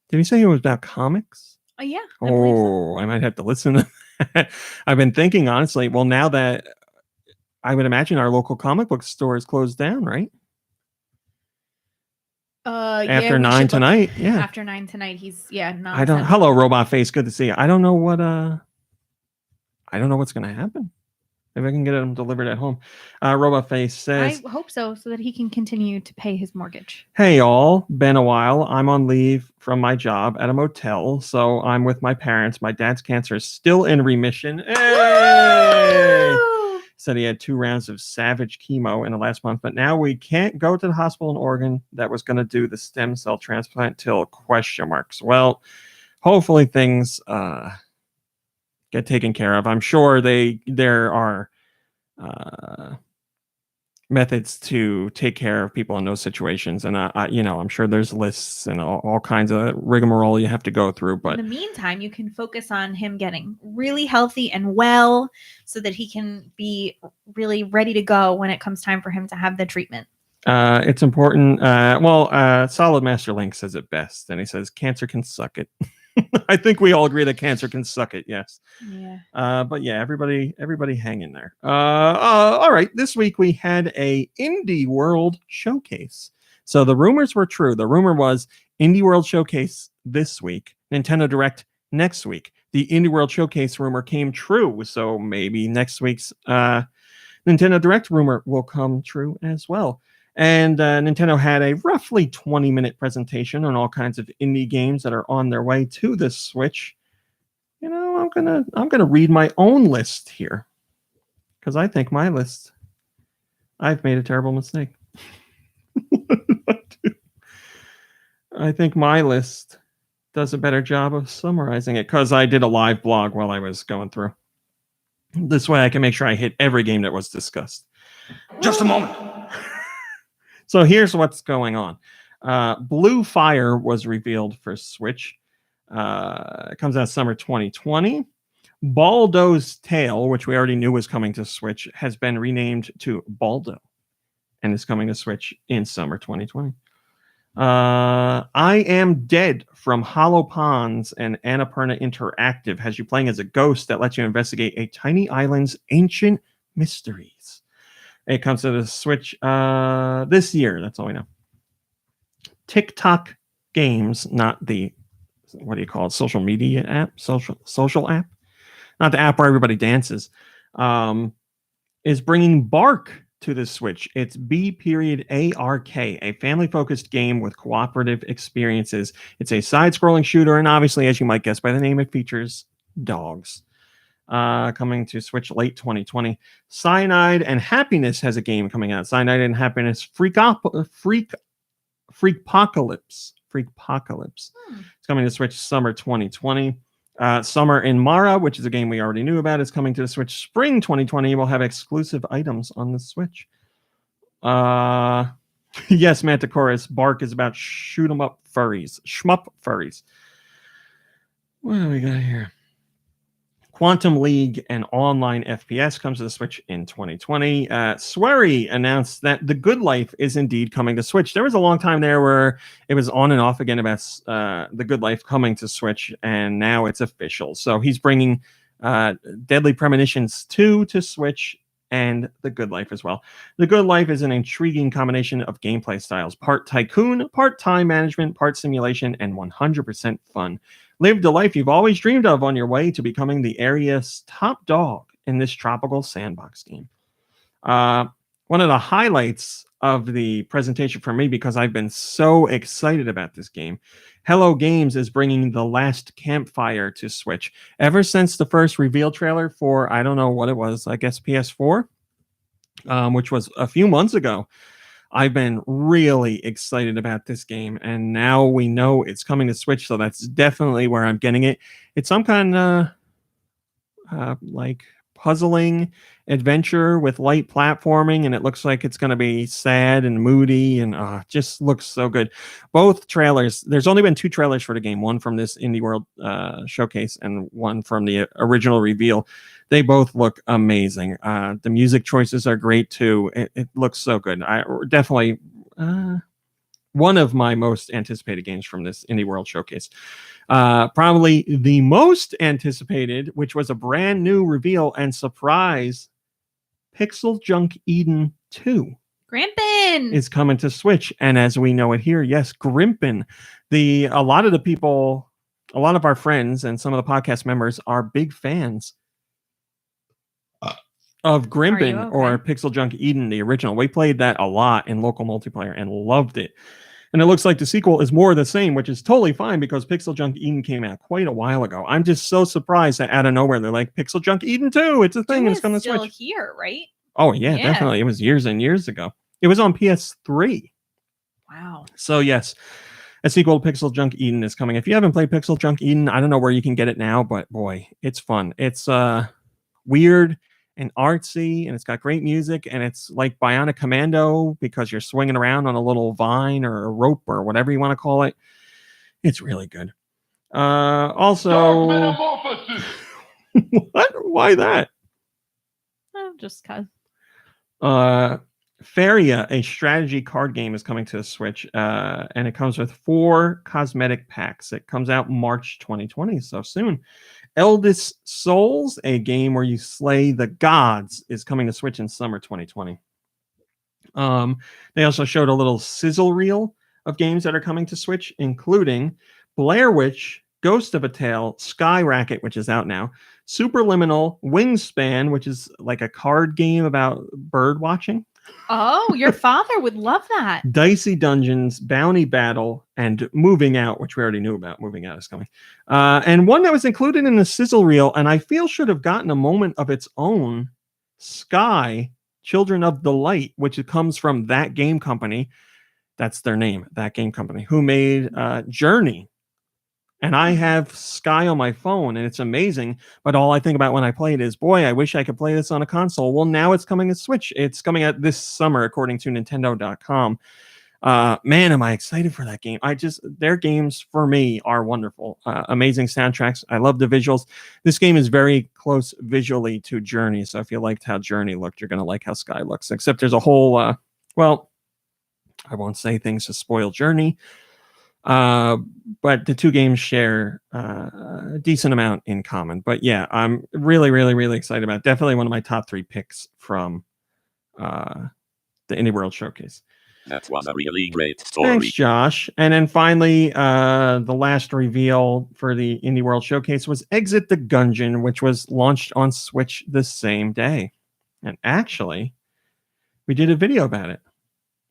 Did he say it was about comics?
Yeah.
I might have to listen to that. I've been thinking, honestly, well, now that I would imagine our local comic book store is closed down, right? After 9 tonight, yeah.
After 9 tonight, he's not.
I don't. Hello, Robot Face. Good to see you. I don't know what. I don't know what's going to happen. Maybe I can get them delivered at home. Robot Face says,
I hope so that he can continue to pay his mortgage.
Hey, all. Been a while. I'm on leave from my job at a motel, so I'm with my parents. My dad's cancer is still in remission. Hey! Said he had 2 rounds of savage chemo in the last month, but now we can't go to the hospital in Oregon that was going to do the stem cell transplant till question marks. Well, hopefully things get taken care of. I'm sure there are methods to take care of people in those situations, and I'm sure there's lists and all kinds of rigmarole you have to go through. But
in the meantime, you can focus on him getting really healthy and well, so that he can be really ready to go when it comes time for him to have the treatment.
It's important. Solid Master Link says it best, and he says cancer can suck it. I think we all agree that cancer can suck it. Yes.
Yeah.
But yeah, everybody hang in there. All right. This week we had a Indie World Showcase. So the rumors were true. The rumor was Indie World Showcase this week, Nintendo Direct next week. The Indie World Showcase rumor came true. So maybe next week's Nintendo Direct rumor will come true as well. And Nintendo had a roughly 20-minute presentation on all kinds of indie games that are on their way to the Switch. You know, I'm gonna read my own list here, because I think my list, I've made a terrible mistake. I think my list does a better job of summarizing it, because I did a live blog while I was going through. This way I can make sure I hit every game that was discussed. Just a moment. So here's what's going on. Blue Fire was revealed for Switch. It comes out summer 2020. Baldo's Tale, which we already knew was coming to Switch, has been renamed to Baldo and is coming to Switch in summer 2020. I Am Dead from Hollow Ponds and Annapurna Interactive has you playing as a ghost that lets you investigate a tiny island's ancient mysteries. It comes to the Switch this year. That's all we know. TikTok Games, not the, what do you call it, social media app? Social app? Not the app where everybody dances. Is bringing Bark to the Switch. It's B.ARK, a family-focused game with cooperative experiences. It's a side-scrolling shooter, and obviously, as you might guess by the name, it features dogs. Coming to Switch late 2020. Cyanide and Happiness has a game coming out. Cyanide and Happiness Freakopocalypse. It's coming to Switch summer 2020. Summer in Mara, which is a game we already knew about, is coming to the Switch spring 2020. We'll have exclusive items on the Switch. Yes, Manticora's Bark is about shoot 'em up furries. Shmup furries. What do we got here? Quantum League, an online FPS, comes to the Switch in 2020. Swery announced that The Good Life is indeed coming to Switch. There was a long time there where it was on and off again about The Good Life coming to Switch, and now it's official. So he's bringing Deadly Premonitions 2 to Switch and The Good Life as well. The Good Life is an intriguing combination of gameplay styles. Part tycoon, part time management, part simulation, and 100% fun. Live the life you've always dreamed of on your way to becoming the area's top dog in this tropical sandbox game. One of the highlights of the presentation for me, because I've been so excited about this game, Hello Games is bringing The Last Campfire to Switch. Ever since the first reveal trailer for, I don't know what it was, I guess PS4, which was a few months ago, I've been really excited about this game, and now we know it's coming to Switch, so that's definitely where I'm getting it. It's some kind of like puzzling adventure with light platforming, and it looks like it's going to be sad and moody, and just looks so good. Both trailers, there's only been 2 trailers for the game, one from this Indie World showcase and one from the original reveal. They both look amazing. The music choices are great too. It looks so good. Definitely one of my most anticipated games from this Indie World showcase. Probably the most anticipated, which was a brand new reveal and surprise, Pixel Junk Eden 2.
Grimpin
is coming to Switch, and as we know it here, yes, Grimpin. A lot of our friends and some of the podcast members are big fans of Grimpin or Pixel Junk Eden, the original. We played that a lot in local multiplayer and loved it. And it looks like the sequel is more of the same, which is totally fine because Pixel Junk Eden came out quite a while ago. I'm just so surprised that out of nowhere they're like, Pixel Junk Eden 2, it's a thing, and it's coming to Switch.
Still here, right?
Oh yeah, definitely. It was years and years ago. It was on PS3.
Wow.
So yes, a sequel to Pixel Junk Eden is coming. If you haven't played Pixel Junk Eden, I don't know where you can get it now, but boy, it's fun. It's weird and artsy, and it's got great music, and it's like Bionic Commando because you're swinging around on a little vine or a rope or whatever you want to call it. It's really good. Also, what? Why that?
Oh, just cause.
Faria, a strategy card game, is coming to the Switch, and it comes with 4 cosmetic packs. It comes out March 2020, so soon. Eldest Souls, a game where you slay the gods, is coming to Switch in summer 2020. They also showed a little sizzle reel of games that are coming to Switch, including Blair Witch, Ghost of a Tale, Sky Racket, which is out now, Superliminal, Wingspan, which is like a card game about bird watching.
Oh, your father would love that.
Dicey Dungeons, Bounty Battle, and Moving Out, which we already knew about. Moving Out is coming. And one that was included in the sizzle reel, and I feel should have gotten a moment of its own, Sky, Children of the Light, which comes from That Game Company. That's their name, That Game Company, who made Journey. And I have Sky on my phone, and it's amazing. But all I think about when I play it is, boy, I wish I could play this on a console. Well, now it's coming to Switch. It's coming out this summer, according to Nintendo.com. Man, am I excited for that game. Their games, for me, are wonderful. Amazing soundtracks. I love the visuals. This game is very close visually to Journey. So if you liked how Journey looked, you're going to like how Sky looks. Except there's a whole, well, I won't say things to spoil Journey. But the 2 games share a decent amount in common. But yeah, I'm really, really, really excited about it. Definitely one of my top 3 picks from the Indie World Showcase.
That was a really great story.
Thanks, Josh. And then finally, the last reveal for the Indie World Showcase was Exit the Gungeon, which was launched on Switch the same day. And actually, We did a video about it.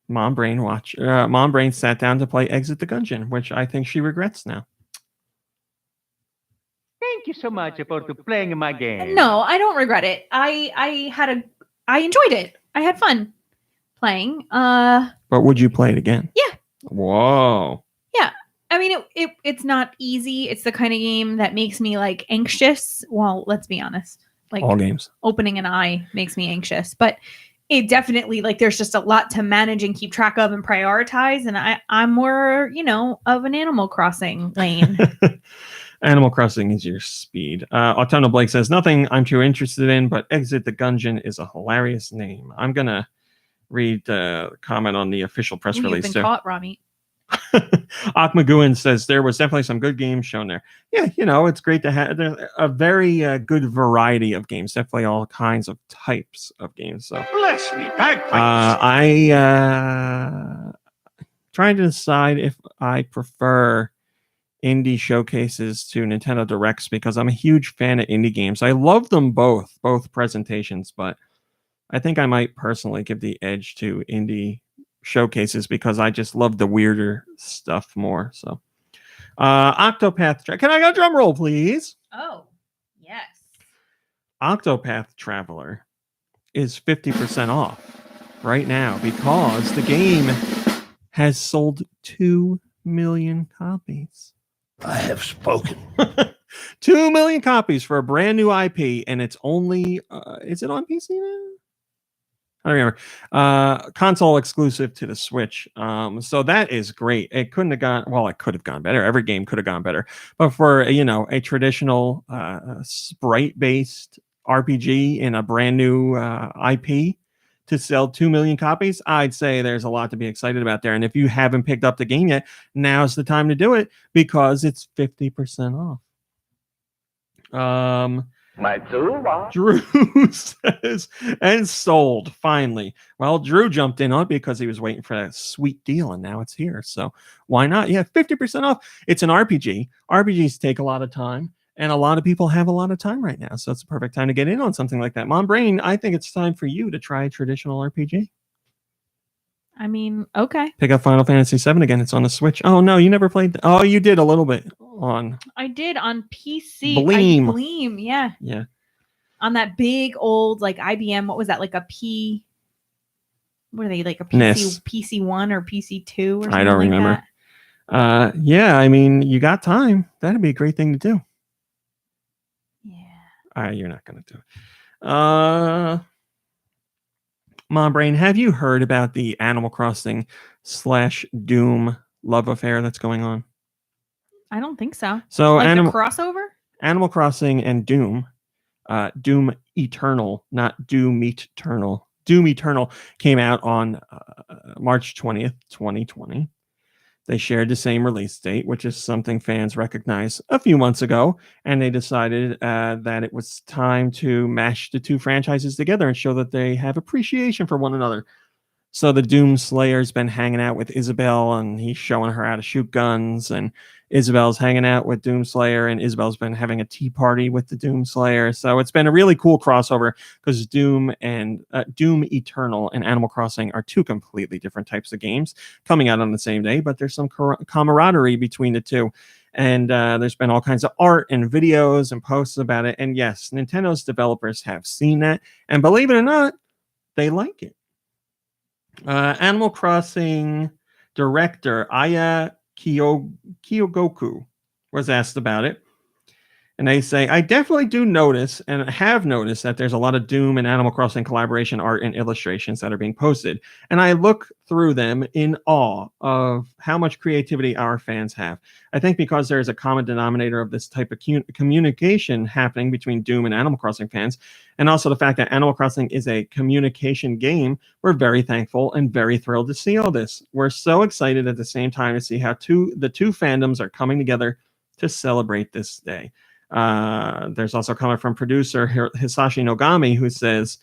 Mom Brain sat down to play Exit the Gungeon, which I think she regrets now.
Thank you so much for playing my game.
No, I don't regret it. I enjoyed it. I had fun playing.
But would you play it again?
Yeah.
Whoa.
Yeah. I mean, it's not easy. It's the kind of game that makes me like anxious. Well, let's be honest. Like
all games.
Opening an eye makes me anxious, but it definitely like there's just a lot to manage and keep track of and prioritize. And I'm more, of an Animal Crossing lane.
Animal Crossing is your speed. Autumnal Blake says, nothing I'm too interested in, but Exit the Gungeon is a hilarious name. I'm going to read the comment on the official press release.
You've been caught, Rami.
Akmaguin says, there was definitely some good games shown there. Yeah, it's great to have a very good variety of games. Definitely all kinds of types of games. So
Bless me, bagpipes.
I trying to decide if I prefer indie showcases to Nintendo Directs because I'm a huge fan of indie games. I love them both presentations, but I think I might personally give the edge to indie showcases because I just love the weirder stuff more. So Octopath, can I go drum roll, please?
Oh, yes.
Octopath Traveler is 50% off right now because the game has sold 2 million copies.
I have spoken.
2 million copies for a brand new IP, and it's only is it on PC now? I don't remember. Console exclusive to the Switch. So that is great. It couldn't have gone well, it could have gone better. Every game could have gone better. But for a traditional sprite-based RPG in a brand new IP to sell 2 million copies, I'd say there's a lot to be excited about there. And if you haven't picked up the game yet, now's the time to do it because it's 50% off. Drew says, and sold finally. Well, Drew jumped in on it because he was waiting for that sweet deal, and now it's here. So why not? Yeah, 50% off. It's an RPG. RPGs take a lot of time, and a lot of people have a lot of time right now. So it's a perfect time to get in on something like that. Mom Brain, I think it's time for you to try a traditional RPG.
I mean, okay.
Pick up Final Fantasy VII again. It's on the Switch. Oh, no, you never played. Oh, you did a little bit on.
I did on PC.
Bleem.
Bleem, yeah.
Yeah.
On that big old like IBM, what was that? Like a P. What are they like a PC?
NES.
PC1 or PC2 or something?
I don't
like
remember.
that?
Yeah, I mean, you got time. That'd be a great thing to do.
Yeah.
You're not going to do it. Mom Brain, have you heard about the Animal Crossing / Doom love affair that's going on?
I don't think so.
So
like the crossover?
Animal Crossing and Doom, Doom Eternal, not Doom Eternal. Doom Eternal came out on March 20th, 2020. They shared the same release date, which is something fans recognized a few months ago, and they decided that it was time to mash the two franchises together and show that they have appreciation for one another. So the Doom Slayer's been hanging out with Isabel, and he's showing her how to shoot guns, and Isabel's hanging out with Doom Slayer, and Isabel's been having a tea party with the Doom Slayer. So it's been a really cool crossover because Doom Eternal and Animal Crossing are two completely different types of games coming out on the same day, but there's some camaraderie between the two. And there's been all kinds of art and videos and posts about it. And yes, Nintendo's developers have seen that, and believe it or not, they like it. Animal Crossing director Aya Kiyogoku was asked about it, and they say, I definitely do notice and have noticed that there's a lot of Doom and Animal Crossing collaboration art and illustrations that are being posted, and I look through them in awe of how much creativity our fans have. I think because there is a common denominator of this type of communication happening between Doom and Animal Crossing fans, and also the fact that Animal Crossing is a communication game, we're very thankful and very thrilled to see all this. We're so excited at the same time to see how the two fandoms are coming together to celebrate this day. There's also a comment from producer Hisashi Nogami who says,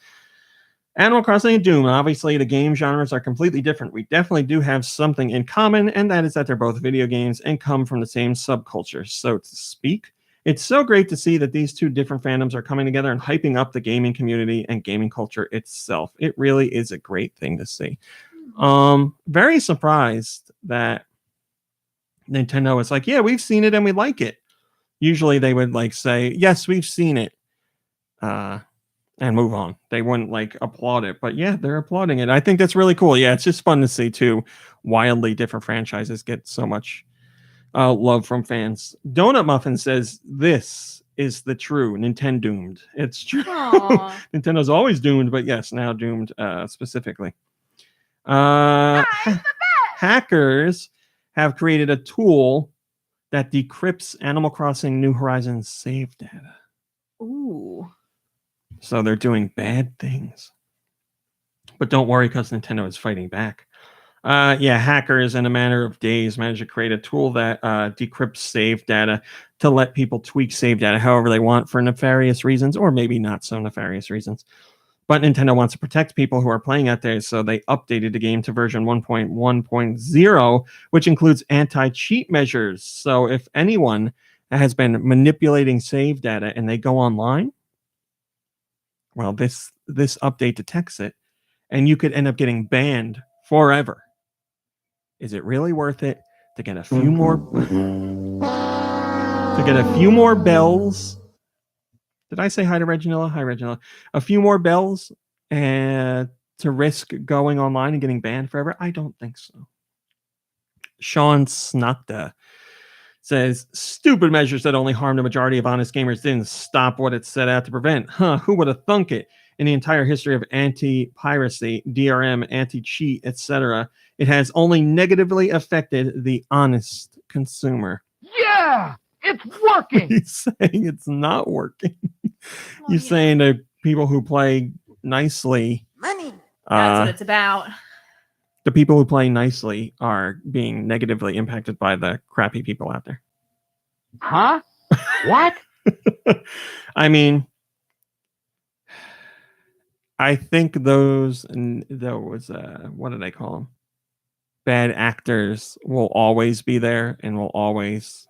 Animal Crossing and Doom, obviously the game genres are completely different. We definitely do have something in common, and that is that they're both video games and come from the same subculture, so to speak. It's so great to see that these two different fandoms are coming together and hyping up the gaming community and gaming culture itself. It really is a great thing to see. Very surprised that Nintendo is like, yeah, we've seen it and we like it. Usually they would like say, yes, we've seen it, and move on. They wouldn't like applaud it, but yeah, they're applauding it. I think that's really cool. Yeah, it's just fun to see two wildly different franchises get so much love from fans. Donut Muffin says this is the true Nintendo doomed. It's true. Nintendo's always doomed, but yes, now doomed specifically. Hackers have created a tool that decrypts Animal Crossing New Horizons save data.
Ooh.
So they're doing bad things. But don't worry, because Nintendo is fighting back. Hackers in a matter of days managed to create a tool that decrypts save data to let people tweak save data however they want for nefarious reasons, or maybe not so nefarious reasons. But Nintendo wants to protect people who are playing out there, so they updated the game to version 1.1.0, which includes anti-cheat measures. So if anyone has been manipulating save data and they go online, well, this update detects it, and you could end up getting banned forever. Is it really worth it to get a few more bells? Did I say hi to Reginilla? Hi, Reginilla. A few more bells and to risk going online and getting banned forever? I don't think so. Sean Snapta says, stupid measures that only harmed a majority of honest gamers didn't stop what it set out to prevent. Who would have thunk it? In the entire history of anti-piracy, DRM, anti-cheat, etc., it has only negatively affected the honest consumer.
Yeah, it's working.
He's saying it's not working. He's saying that people who play nicely,
money. That's what it's about.
The people who play nicely are being negatively impacted by the crappy people out there.
Huh? What?
I mean, I think those what do they call them? Bad actors will always be there and will always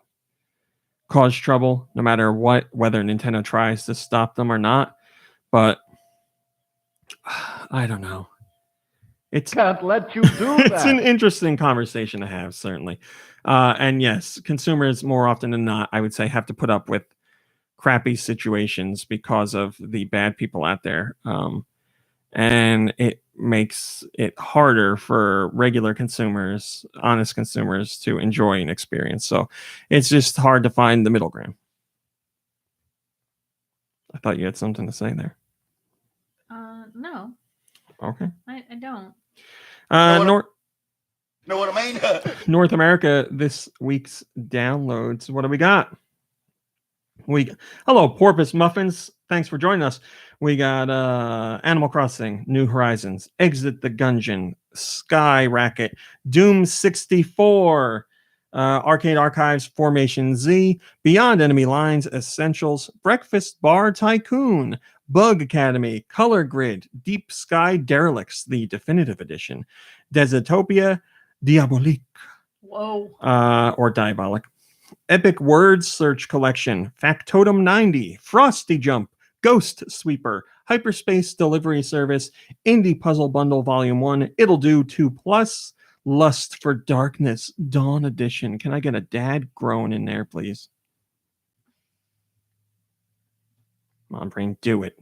cause trouble, no matter what, whether Nintendo tries to stop them or not. But I don't know.
Can't let you do that.
It's an interesting conversation to have, certainly. And yes, consumers more often than not, I would say, have to put up with crappy situations because of the bad people out there. And it makes it harder for regular consumers, honest consumers, to enjoy an experience. So it's just hard to find the middle ground. I thought you had something to say there.
No.
Okay.
I don't.
Know what I mean?
North America, this week's downloads. What do we got? Hello, Porpoise Muffins. Thanks for joining us. We got Animal Crossing, New Horizons, Exit the Gungeon, Sky Racket, Doom 64, Arcade Archives, Formation Z, Beyond Enemy Lines, Essentials, Breakfast Bar Tycoon, Bug Academy, Color Grid, Deep Sky Derelicts, the Definitive Edition, Desertopia, Diabolique, or Diabolic, Epic Word Search Collection, Factotum 90, Frosty Jump, Ghost Sweeper, Hyperspace Delivery Service, Indie Puzzle Bundle Volume 1, It'll Do 2+, Lust for Darkness, Dawn Edition. Can I get a dad groan in there, please? Come on, brain, do it.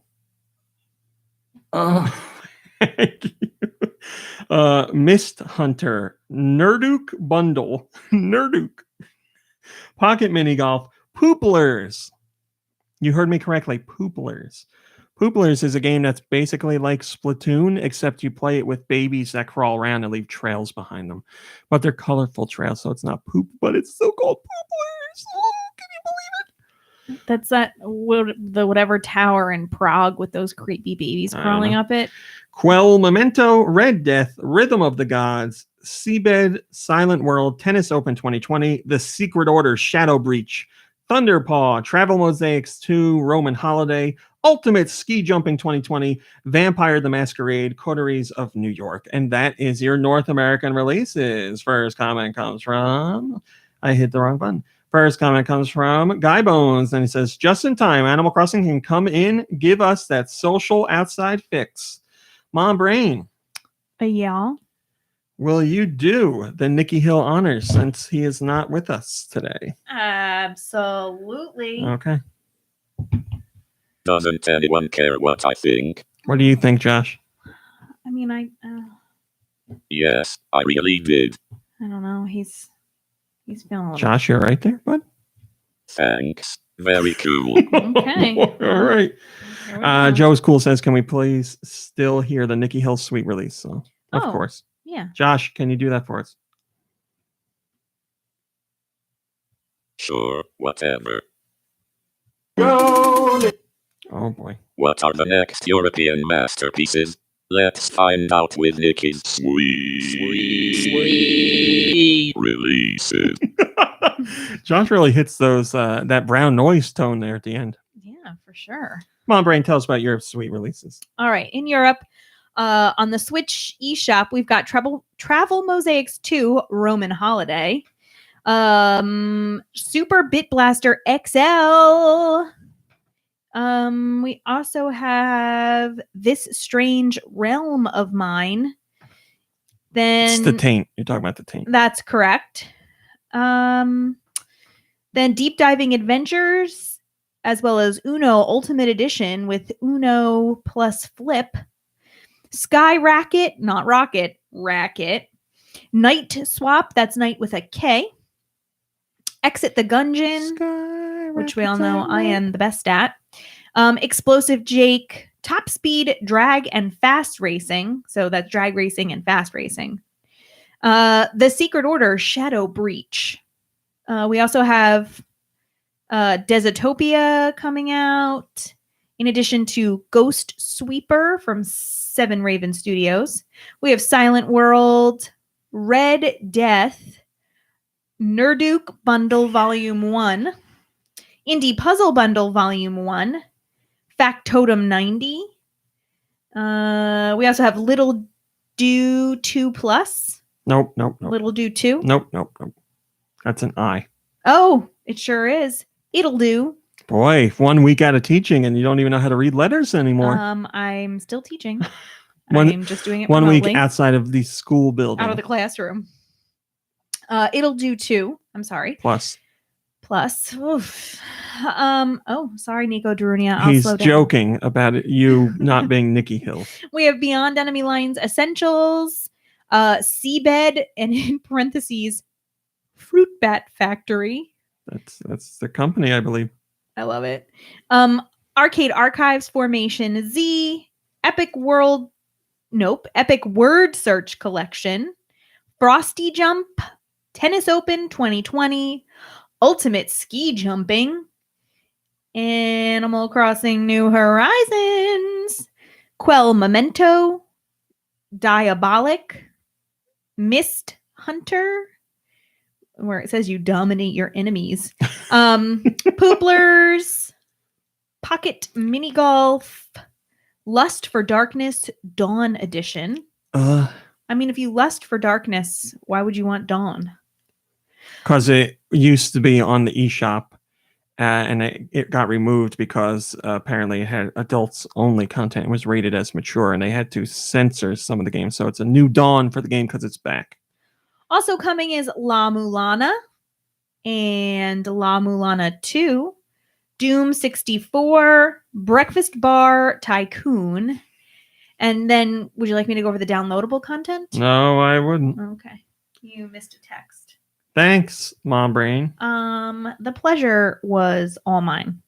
Thank you. Mist Hunter, Nerduke Bundle, Nerduke, Pocket Mini Golf, Pooplers. You heard me correctly, Pooplers. Pooplers is a game that's basically like Splatoon, except you play it with babies that crawl around and leave trails behind them. But they're colorful trails, so it's not poop, but it's so called Pooplers. Oh, can you believe it?
That's the whatever tower in Prague with those creepy babies crawling up it.
Quell Memento, Red Death, Rhythm of the Gods, Seabed, Silent World, Tennis Open 2020, The Secret Order, Shadow Breach, Thunderpaw, Travel Mosaics 2, Roman Holiday, Ultimate Ski Jumping 2020, Vampire the Masquerade, Coteries of New York. And that is your North American releases. First comment comes from, I hit the wrong button, First comment comes from Guy Bones, and he says, just in time, Animal Crossing can come in, give us that social outside fix. Mom Brain,
Yeah.
will you do the Nikki Hill honors since he is not with us today?
Absolutely.
Okay.
Doesn't anyone care what I think?
What do you think, Josh?
I mean, I
Yes, I really did.
don't know. He's feeling a little.
Josh, you're right there, bud.
Thanks. Very cool.
Okay.
All right. Joe's Cool says, can we please still hear the Nikki Hill Sweet release song? Of
Oh.
course.
Yeah.
Josh, can you do that for us?
Sure, whatever.
Oh, boy.
What are the next European masterpieces? Let's find out with Nikki's sweet releases.
Josh really hits those that brown noise tone there at the end.
Yeah, for sure.
Come on, Brain, tell us about your sweet releases.
All right. In Europe, on the Switch eShop, we've got Travel Mosaics 2 Roman Holiday. Super Bit Blaster XL. We also have This Strange Realm of Mine. Then
It's the taint. You're talking about the taint.
that's correct. Then Deep Diving Adventures, as well as Uno Ultimate Edition with Uno plus Flip. Sky Racket, not Rocket, Racket. Night Swap, that's night with a K. Exit the Gungeon, which we all know I am the best at. Explosive Jake, Top Speed, Drag, and Fast Racing. So that's drag racing and fast racing. The Secret Order, Shadow Breach. We also have Desitopia coming out, in addition to Ghost Sweeper from Seven Raven Studios. We have Silent World, Red Death, Nerduke Bundle Volume 1, Indie Puzzle Bundle Volume 1, Factotum 90. We also have Little Do 2 Plus.
Nope.
Little Do 2.
Nope. That's an I.
Oh, it sure is. It'll do.
Boy, 1 week out of teaching and you don't even know how to read letters anymore.
I'm still teaching.
One-
I'm just doing it
1 week
remotely,
outside of the school building.
out of the classroom. It'll do 2. I'm sorry.
Plus.
Oof. Oh, sorry, Nico Darunia. I'll
He's
slow down.
joking about it, you not being Nikki Hill.
We have Beyond Enemy Lines Essentials, Seabed, and in parentheses, Fruit Bat Factory.
That's the company, I believe.
I love it. Arcade Archives Formation Z, Epic Word Search Collection, Frosty Jump, Tennis Open 2020, Ultimate Ski Jumping, Animal Crossing New Horizons, Quell Memento, Diabolic, Mist Hunter, where it says you dominate your enemies, Pooplers, Pocket Mini Golf, Lust for Darkness Dawn Edition. I mean, if you lust for darkness, why would you want Dawn?
Because it used to be on the eShop, and it got removed because apparently it had adults only content. It was rated as mature, and they had to censor some of the games. So it's a new dawn for the game because it's back.
Also coming is La Mulana and La Mulana 2, Doom 64, Breakfast Bar Tycoon. And then, would you like me to go over the downloadable content?
No, I wouldn't.
Okay. You missed a text.
Thanks, Mom Brain.
The pleasure was all mine.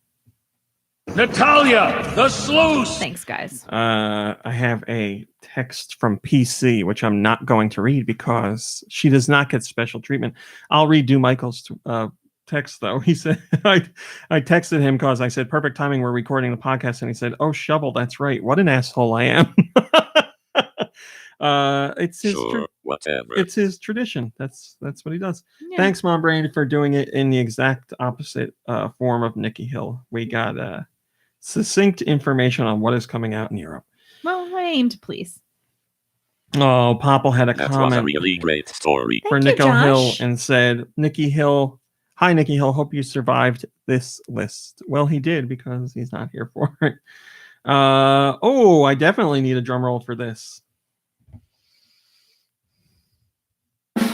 Natalia, the sleuth.
Thanks, guys.
I have a text from PC, which I'm not going to read because she does not get special treatment. I'll redo Michael's text, though. He said, I texted him because I said, perfect timing, we're recording the podcast. And he said, oh, Shovel, that's right. What an asshole I am. It's his
whatever.
It's his tradition. That's what he does.
Yeah.
Thanks, Mom Brain, for doing it in the exact opposite form of Nikki Hill. We got succinct information on what is coming out in Europe.
Well, I aim to please.
Oh, Popple had a
That was
comment
a really great story.
for
Thank you,
Nico Hill
Josh.
and said, Nikki Hill, Hi, Nikki Hill. Hope you survived this list. Well, he did because he's not here for it. I definitely need a drum roll for this. We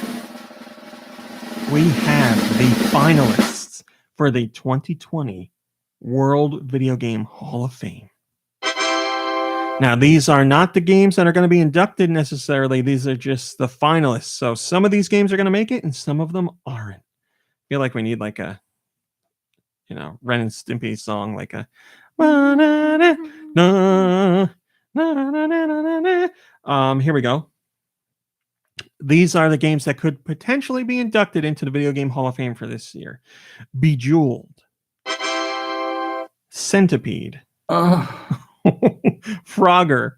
have the finalists for the 2020 World Video Game Hall of Fame. Now, these are not the games that are going to be inducted necessarily. These are just the finalists. So some of these games are going to make it and some of them aren't. I feel like we need like a, Ren and Stimpy song, like a here we go. These are the games that could potentially be inducted into the Video Game Hall of Fame for this year. Bejeweled. Centipede. Frogger.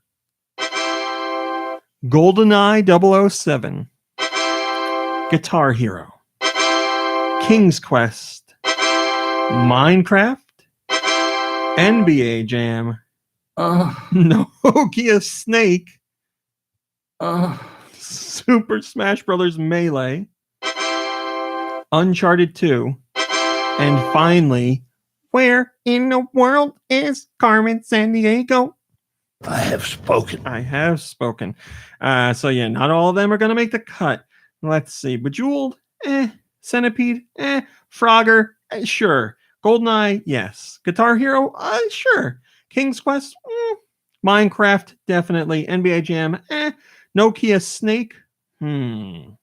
GoldenEye 007. Guitar Hero. King's Quest. Minecraft. NBA Jam. Nokia Snake. Super Smash Bros. Melee. Uncharted 2. And finally, where in the world is Carmen Sandiego?
I have spoken.
I have spoken. So yeah, not all of them are going to make the cut. Let's see. Bejeweled, Centipede, Frogger, sure. GoldenEye, yes. Guitar Hero, sure. King's Quest, Minecraft, definitely. NBA Jam, Nokia Snake,
I mean,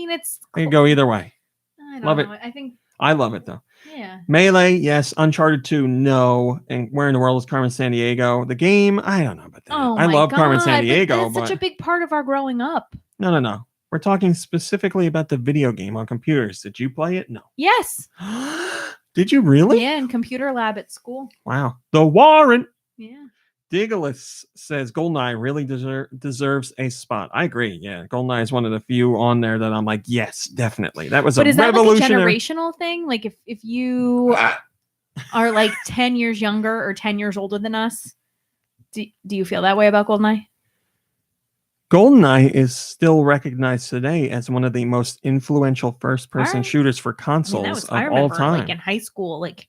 it's.
I can go either way.
I don't
Love
know.
it.
I
love it though.
Yeah.
Melee, yes. Uncharted 2, no. And where in the world is Carmen Sandiego? The game, I don't know about that.
Oh,
I love Carmen Sandiego,
That's
but
such a big part of our growing up.
No. We're talking specifically about the video game on computers. Did you play it? No.
Yes.
Did you really?
Yeah, in computer lab at school.
Wow. The Warrant.
Yeah.
Diggleus says GoldenEye really deserves a spot. I agree. Yeah, GoldenEye is one of the few on there that I'm like, yes, definitely. That was
But
a
is that like a
revolutionary.
generational thing? Like if you are like 10 years younger or 10 years older than us, do you feel that way about GoldenEye?
GoldenEye is still recognized today as one of the most influential first-person shooters for consoles
I
of
remember,
all time.
like in high school, like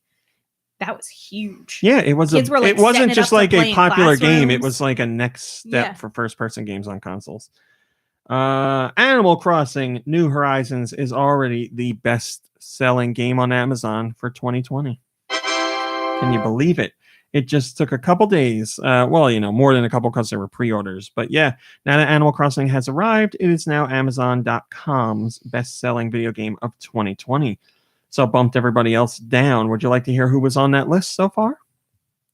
that was huge.
Yeah, it was.
Kids were, like,
it wasn't
setting it
just
up to
like
play
a
in
popular game. It
classrooms.
was like a next step for first-person games on consoles. Animal Crossing: New Horizons is already the best-selling game on Amazon for 2020. Can you believe it? It just took a couple days. More than a couple because there were pre-orders. But yeah, now that Animal Crossing has arrived, it is now Amazon.com's best-selling video game of 2020. So bumped everybody else down. Would you like to hear who was on that list so far?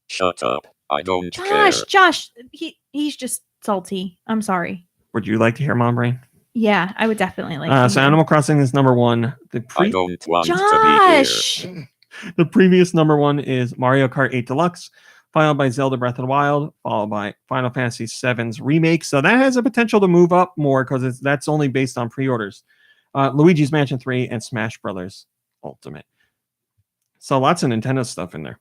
Shut up. I don't care.
Josh, he's just salty. I'm sorry.
Would you like to hear Mom Brain?
Yeah, I would definitely like.
So Animal Crossing is number one.
I don't want to be here.
The previous number one is Mario Kart 8 Deluxe, followed by Zelda Breath of the Wild, followed by Final Fantasy VII's remake. So that has a potential to move up more because that's only based on pre-orders. Luigi's Mansion 3 and Smash Brothers Ultimate. So lots of Nintendo stuff in there.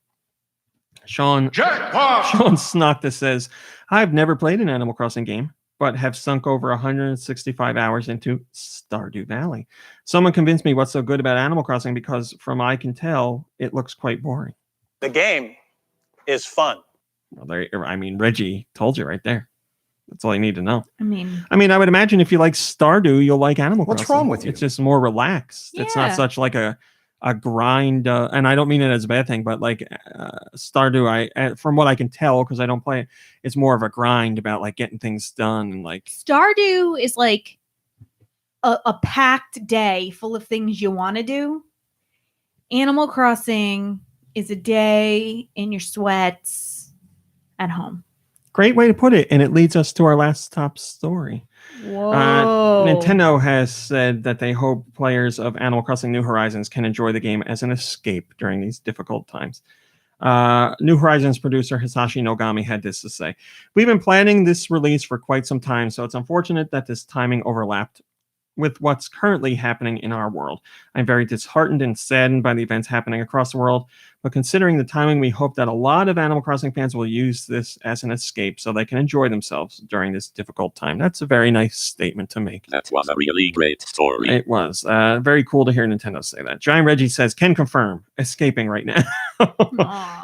Sean Snocta says, I've never played an Animal Crossing game, but have sunk over 165 hours into Stardew Valley. Someone convinced me what's so good about Animal Crossing because from I can tell, it looks quite boring.
The game is fun.
Well, Reggie told you right there. That's all you need to know.
I mean,
I would imagine if you like Stardew, you'll like Animal Crossing.
What's wrong with you?
It's just more relaxed. It's not such like a grind, and I don't mean it as a bad thing, but like Stardew, from what I can tell, because I don't play it, it's more of a grind about like getting things done and like
Stardew is like a packed day full of things you want to do. Animal Crossing is a day in your sweats at home.
Great way to put it, and it leads us to our last top story.
Whoa.
Nintendo has said that they hope players of Animal Crossing New Horizons can enjoy the game as an escape during these difficult times. New Horizons producer Hisashi Nogami had this to say. We've been planning this release for quite some time, so it's unfortunate that this timing overlapped with what's currently happening in our world. I'm very disheartened and saddened by the events happening across the world, but considering the timing, we hope that a lot of Animal Crossing fans will use this as an escape so they can enjoy themselves during this difficult time. That's a very nice statement to make.
That was a really great story.
It was. Very cool to hear Nintendo say that. Giant Reggie says, can confirm, escaping right now.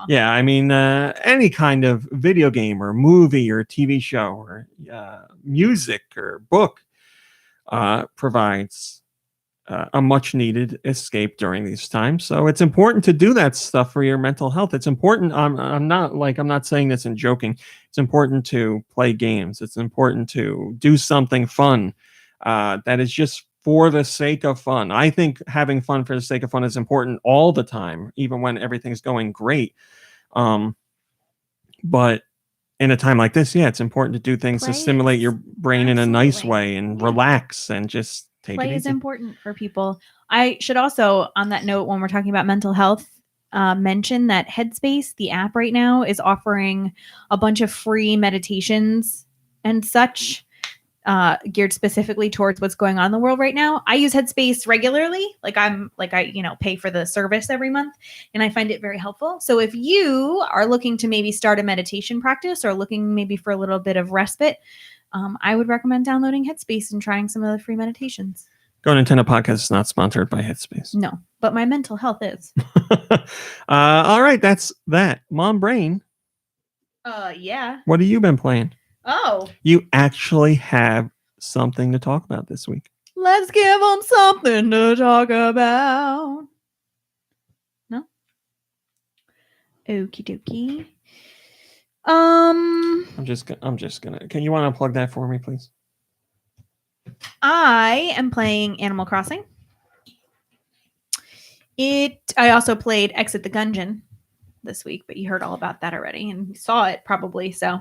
Yeah, I mean, any kind of video game or movie or TV show or music or book provides a much needed escape during these times. So it's important to do that stuff for your mental health. It's important. I'm not saying this and joking. It's important to play games. It's important to do something fun that is just for the sake of fun. I think having fun for the sake of fun is important all the time, even when everything's going great. But in a time like this, yeah, it's important to do things to stimulate your brain in a nice way and relax and just take it easy.
Play is important for people. I should also, on that note, when we're talking about mental health, mention that Headspace, the app right now, is offering a bunch of free meditations and such geared specifically towards what's going on in the world right now. I use Headspace regularly. I pay for the service every month, and I find it very helpful. So if you are looking to maybe start a meditation practice or looking maybe for a little bit of respite, I would recommend downloading Headspace and trying some of the free meditations.
GoNintendo podcast is not sponsored by Headspace.
No, but my mental health is.
All right, that's that. Mom Brain.
Yeah.
What have you been playing?
Oh.
You actually have something to talk about this week.
Let's give them something to talk about. No? Okie dokie.
I'm just gonna. Can you want to plug that for me, please?
I am playing Animal Crossing. I also played Exit the Gungeon this week, but you heard all about that already and you saw it probably. So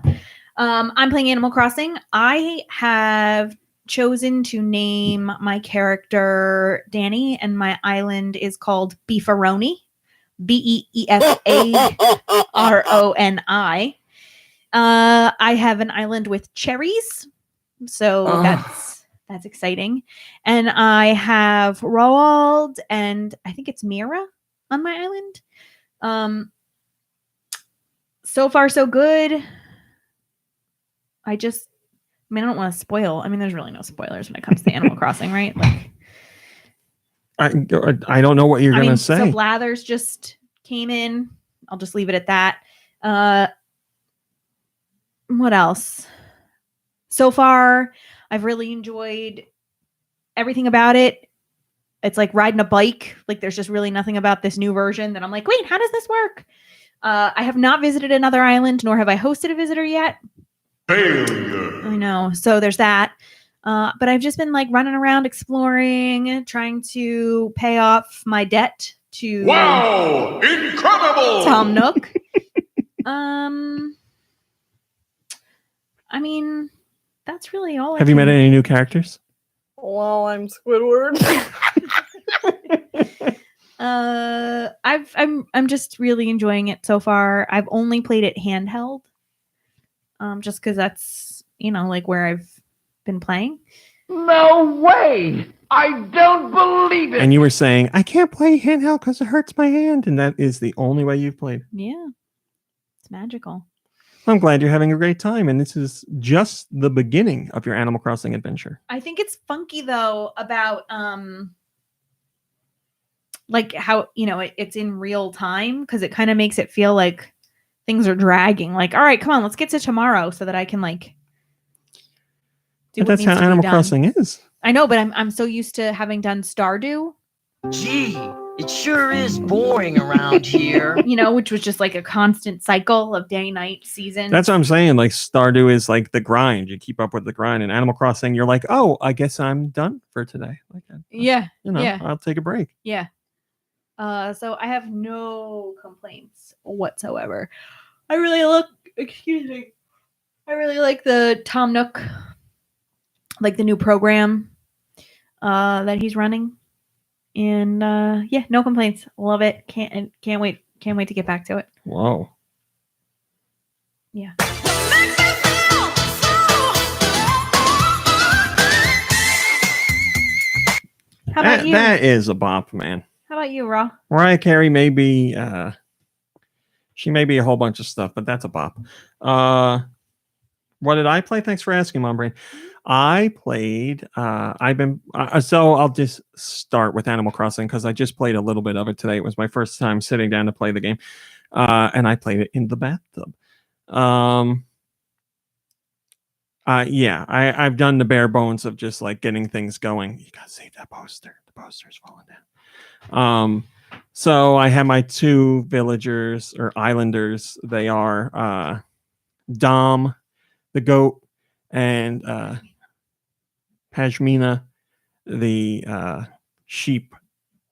I'm playing Animal Crossing. I have chosen to name my character Danny, and my island is called Beefaroni. Beefaroni. I have an island with cherries, so that's exciting. And I have Roald and I think it's Mira on my island. So far so good. I don't want to spoil. I mean, there's really no spoilers when it comes to Animal Crossing, right? Like,
I don't know what you're going to say.
So Blathers just came in. I'll just leave it at that. What else? So far, I've really enjoyed everything about it. It's like riding a bike. Like, there's just really nothing about this new version that I'm like, wait, how does this work? I have not visited another island, nor have I hosted a visitor yet.
Failure.
I know. So there's that. But I've just been like running around exploring, trying to pay off my debt to
Wow! Incredible!
Tom Nook. I mean, that's really all.
Have you met any new characters?
Well, I'm Squidward.
I'm just really enjoying it so far. I've only played it handheld. Just because that's, like where I've been playing.
No way! I don't believe it!
And you were saying, I can't play handheld because it hurts my hand. And that is the only way you've played.
Yeah. It's magical.
I'm glad you're having a great time. And this is just the beginning of your Animal Crossing adventure.
I think it's funky, though, about like how, it's in real time, because it kind of makes it feel like things are dragging. Like, all right, come on, let's get to tomorrow so that I can do
but that's how Animal Crossing is.
I know, but I'm so used to having done Stardew.
Gee, it sure is boring around here.
Which was just like a constant cycle of day, night, season.
That's what I'm saying. Like, Stardew is like the grind. You keep up with the grind. And Animal Crossing, you're like, oh, I guess I'm done for today. Like,
yeah.
I'll take a break.
Yeah. So I have no complaints whatsoever. I really like the Tom Nook, like the new program that he's running. And no complaints. Love it. Can't wait to get back to it.
Whoa.
Yeah. How about you?
That is a bop, man.
How about you, Raw?
Mariah Carey may be she may be a whole bunch of stuff, but that's a bop. What did I play? Thanks for asking, Mom Brain. I played so I'll just start with Animal Crossing because I just played a little bit of it today. It was my first time sitting down to play the game. And I played it in the bathtub. Yeah, I've done the bare bones of just like getting things going. You gotta save that poster. The poster's falling down. So I have my two villagers or islanders. They are Dom, the goat, and Pashmina, the sheep.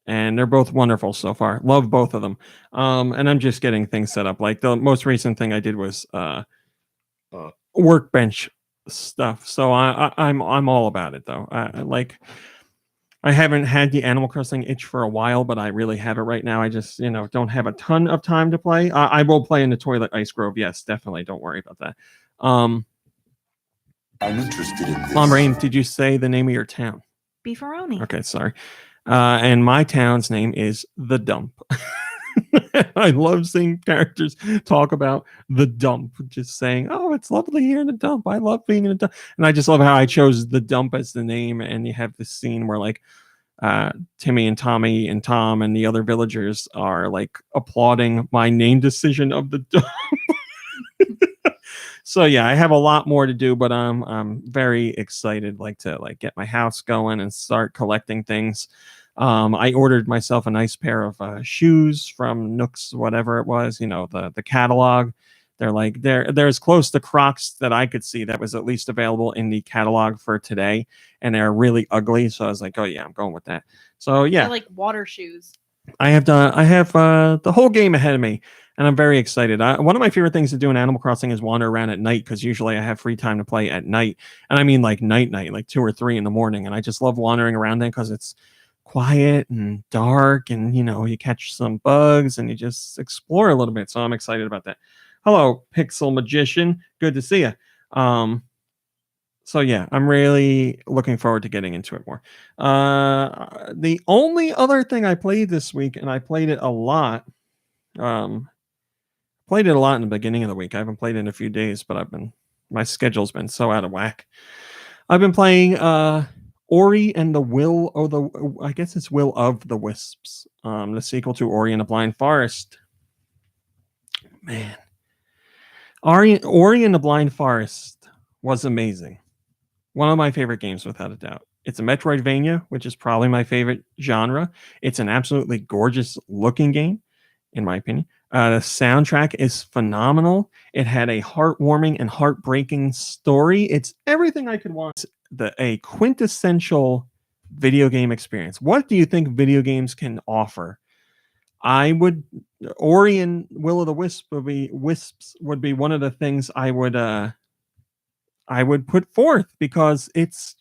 And they're both wonderful so far. Love both of them. And I'm just getting things set up. Like the most recent thing I did was workbench stuff. So I'm all about it though. I haven't had the Animal Crossing itch for a while, but I really have it right now. I just don't have a ton of time to play. I will play in the Toilet Ice Grove. Yes, definitely. Don't worry about that. I'm
interested in this.
Mom Rain, did you say the name of your town?
Beefaroni.
Okay, sorry. And my town's name is The Dump. I love seeing characters talk about the dump, just saying, "Oh, it's lovely here in the dump. I love being in the dump." And I just love how I chose the dump as the name. And you have this scene where like Timmy and Tommy and Tom and the other villagers are like applauding my name decision of the dump. So yeah, I have a lot more to do, but I'm very excited to get my house going and start collecting things. I ordered myself a nice pair of shoes from Nooks, whatever it was, the catalog. They're as close to Crocs that I could see that was at least available in the catalog for today, and they're really ugly. So I was like, oh yeah, I'm going with that. So yeah,
They're like water shoes.
I have the whole game ahead of me, and I'm very excited. One of my favorite things to do in Animal Crossing is wander around at night because usually I have free time to play at night, and I mean like night, like 2 or 3 in the morning, and I just love wandering around there because it's quiet and dark, and you catch some bugs and you just explore a little bit. So I'm excited about that. Hello, Pixel Magician. Good to see you. So yeah, I'm really looking forward to getting into it more. The only other thing I played this week, and I played it a lot. Played it a lot in the beginning of the week. I haven't played it in a few days, but my schedule's been so out of whack. I've been playing Ori and the Will of the Wisps, the sequel to Ori and the Blind Forest. Man, Ori and the Blind Forest was amazing. One of my favorite games, without a doubt. It's a Metroidvania, which is probably my favorite genre. It's an absolutely gorgeous looking game, in my opinion. The soundtrack is phenomenal. It had a heartwarming and heartbreaking story. It's everything I could want. A quintessential video game experience. What do you think video games can offer? Ori and Will of the Wisps would be one of the things I would put forth, because it's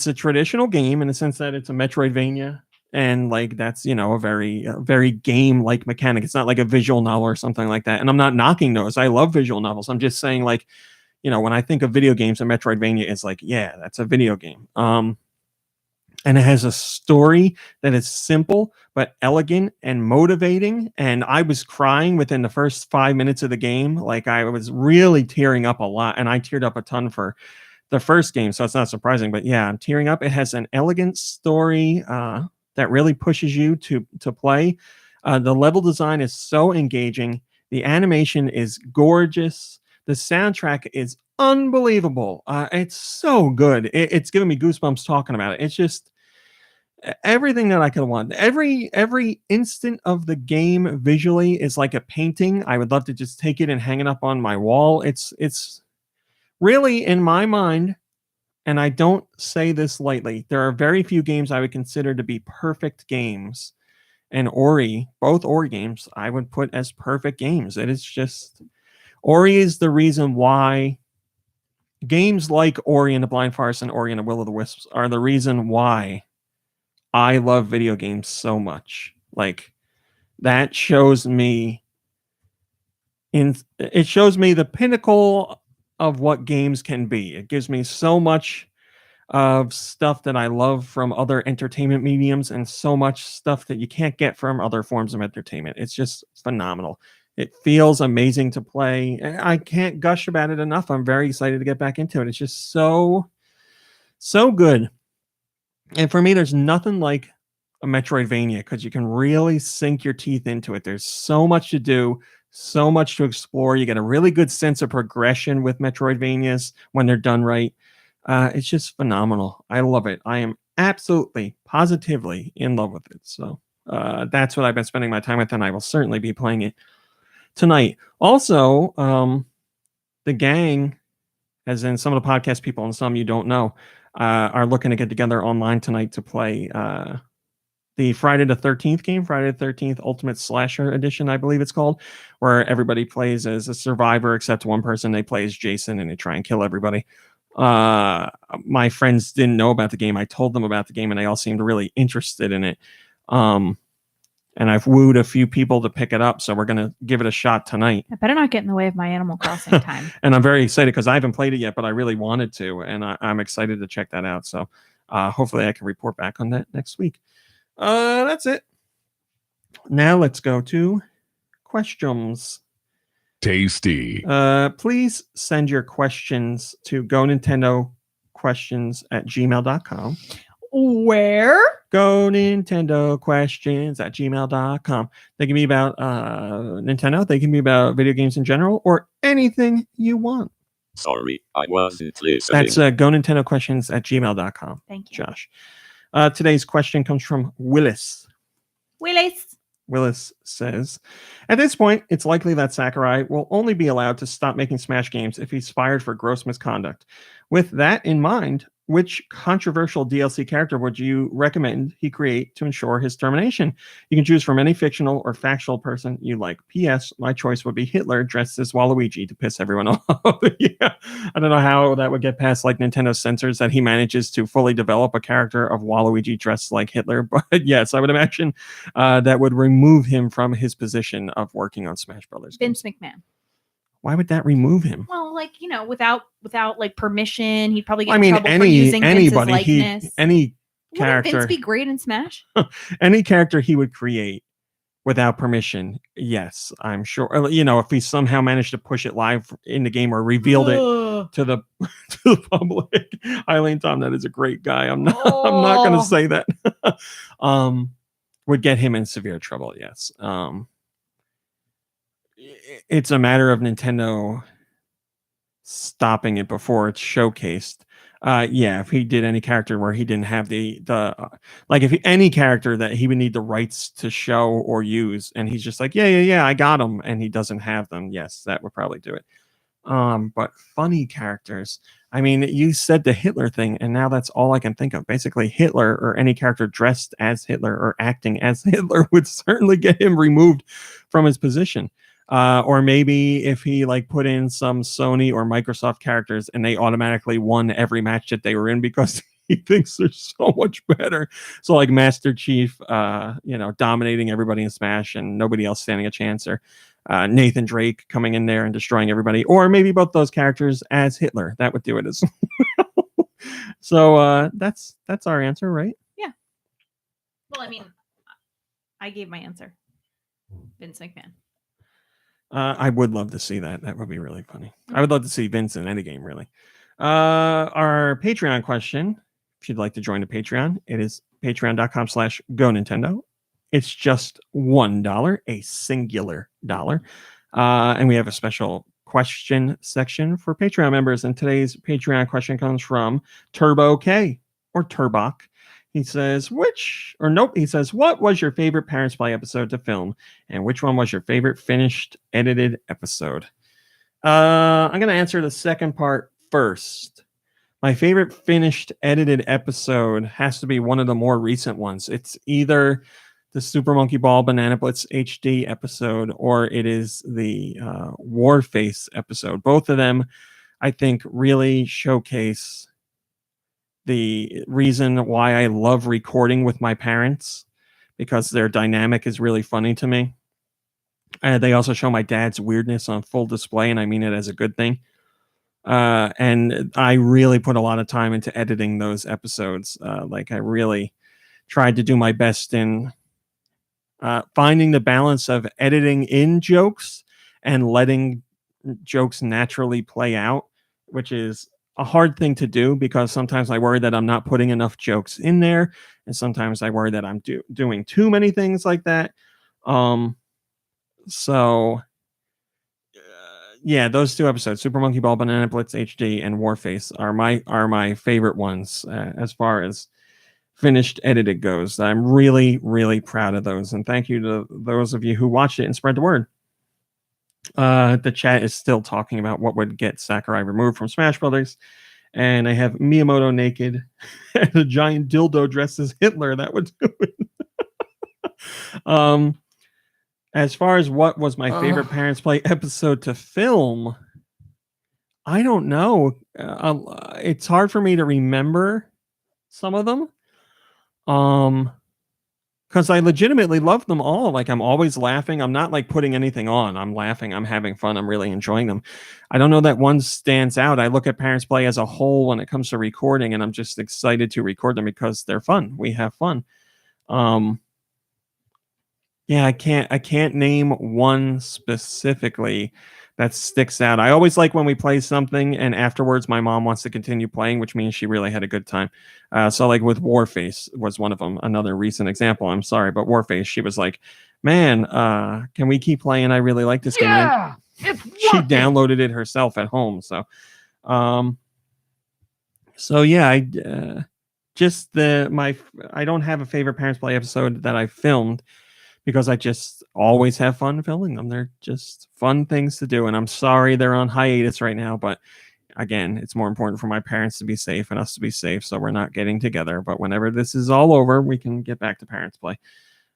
a traditional game in the sense that it's a Metroidvania, and that's a very game like mechanic. It's not like a visual novel or something like that, and I'm not knocking those. I love visual novels. I'm just saying, when I think of video games and Metroidvania, it's like, yeah, that's a video game. And it has a story that is simple but elegant and motivating. And I was crying within the first 5 minutes of the game. Like, I was really tearing up a lot, and I teared up a ton for the first game, so it's not surprising. But yeah, I'm tearing up. It has an elegant story that really pushes you to play. The level design is so engaging. The animation is gorgeous. The soundtrack is unbelievable. It's so good. It's giving me goosebumps talking about it. It's just everything that I could want. Every instant of the game visually is like a painting. I would love to just take it and hang it up on my wall. It's really, in my mind, and I don't say this lightly, there are very few games I would consider to be perfect games. And both Ori games, I would put as perfect games. It is just, Ori is the reason why games like Ori and the Blind Forest and Ori and the Will of the Wisps are the reason why I love video games so much. Like, that shows me the pinnacle of what games can be. It gives me so much of stuff that I love from other entertainment mediums, and so much stuff that you can't get from other forms of entertainment. It's just phenomenal. It feels amazing to play. I can't gush about it enough. I'm very excited to get back into it. It's just so good. And for me, there's nothing like a Metroidvania because you can really sink your teeth into it. There's so much to do, so much to explore. You get a really good sense of progression with Metroidvanias when they're done right. It's just phenomenal. I love it. I am absolutely, positively in love with it. So that's what I've been spending my time with, and I will certainly be playing it tonight. Also, the gang, as in some of the podcast people and some you don't know, are looking to get together online tonight to play the Friday the 13th game, Friday the 13th Ultimate Slasher Edition, I believe it's called, where everybody plays as a survivor except one person. They play as Jason and they try and kill everybody. My friends didn't know about the game. I told them about the game and they all seemed really interested in it. And I've wooed a few people to pick it up, so we're going to give it a shot tonight.
I better not get in the way of my Animal Crossing time.
And I'm very excited because I haven't played it yet, but I really wanted to, and I'm excited to check that out. So hopefully I can report back on that next week. That's it. Now let's go to questions.
Tasty.
Please send your questions to GoNintendoQuestions@gmail.com.
Where?
GoNintendoQuestions@gmail.com. They can be about Nintendo. They can be about video games in general, or anything you want.
Sorry, I wasn't listening.
That's GoNintendoQuestions@gmail.com.
Thank you,
Josh. Today's question comes from Willis. Willis says, at this point, it's likely that Sakurai will only be allowed to stop making Smash games if he's fired for gross misconduct. With that in mind, which controversial DLC character would you recommend he create to ensure his termination? You can choose from any fictional or factual person you like. P.S. My choice would be Hitler dressed as Waluigi to piss everyone off. Yeah. I don't know how that would get past like Nintendo censors that he manages to fully develop a character of Waluigi dressed like Hitler. But yes, I would imagine that would remove him from his position of working on Smash Brothers.
Vince McMahon.
Why would that remove him?
Well, like, without like permission, he'd probably get in trouble for using Vince's likeness.
Any
Wouldn't
character,
Vince be great in Smash?
any character he would create without permission, yes, I'm sure. If he somehow managed to push it live in the game or revealed it to the public, Eileen Tom, that is a great guy. I'm not going to say that. Would get him in severe trouble. Yes. It's a matter of Nintendo stopping it before it's showcased. If he did any character where he didn't have any character that he would need the rights to show or use, and he's just like, yeah, I got them, and he doesn't have them. Yes, that would probably do it. But funny characters. I mean, you said the Hitler thing, and now that's all I can think of. Basically, Hitler or any character dressed as Hitler or acting as Hitler would certainly get him removed from his position. Or maybe if he put in some Sony or Microsoft characters and they automatically won every match that they were in because he thinks they're so much better. So like Master Chief, dominating everybody in Smash and nobody else standing a chance, or Nathan Drake coming in there and destroying everybody, or maybe both those characters as Hitler. That would do it as well. So that's our answer, right?
Yeah. Well, I mean, I gave my answer. Vince McMahon.
I would love to see that. That would be really funny. I would love to see Vince in any game, really. Our Patreon question, if you'd like to join the Patreon, it is patreon.com/GoNintendo. It's just $1, a singular dollar. And we have a special question section for Patreon members. And today's Patreon question comes from Turbo K, or Turbok. He says, what was your favorite Parents Play episode to film? And which one was your favorite finished, edited episode? I'm going to answer the second part first. My favorite finished, edited episode has to be one of the more recent ones. It's either the Super Monkey Ball Banana Blitz HD episode, or it is the Warface episode. Both of them, I think, really showcase the reason why I love recording with my parents, because their dynamic is really funny to me. They also show my dad's weirdness on full display, and I mean it as a good thing. And I really put a lot of time into editing those episodes. Like I really tried to do my best in finding the balance of editing in jokes and letting jokes naturally play out, which is a hard thing to do because sometimes I worry that I'm not putting enough jokes in there, and sometimes I worry that I'm doing too many things like that. So yeah, those 2 episodes, Super Monkey Ball, Banana Blitz HD, and Warface are my favorite ones as far as finished edited goes. I'm really, really proud of those, and thank you to those of you who watched it and spread the word. The chat is still talking about what would get Sakurai removed from Smash Brothers, and I have Miyamoto naked and a giant dildo dressed as Hitler. That would do it. As far as what was my favorite Parents Play episode to film, I don't know. It's hard for me to remember some of them. Because I legitimately love them all. Like, I'm always laughing. I'm not like putting anything on. I'm laughing. I'm having fun. I'm really enjoying them. I don't know that one stands out. I look at Parents Play as a whole when it comes to recording, and I'm just excited to record them because they're fun. We have fun. Yeah, I can't name one specifically that sticks out. I always like when we play something and afterwards my mom wants to continue playing, which means she really had a good time. So like with Warface was one of them, another recent example. I'm sorry, but Warface, she was like, man, can we keep playing? I really like this game.
Yeah,
She downloaded it herself at home. So yeah, I don't have a favorite Parents Play episode that I filmed, because I just always have fun filming them. They're just fun things to do. And I'm sorry they're on hiatus right now. But again, it's more important for my parents to be safe and us to be safe. So we're not getting together. But whenever this is all over, we can get back to Parents Play.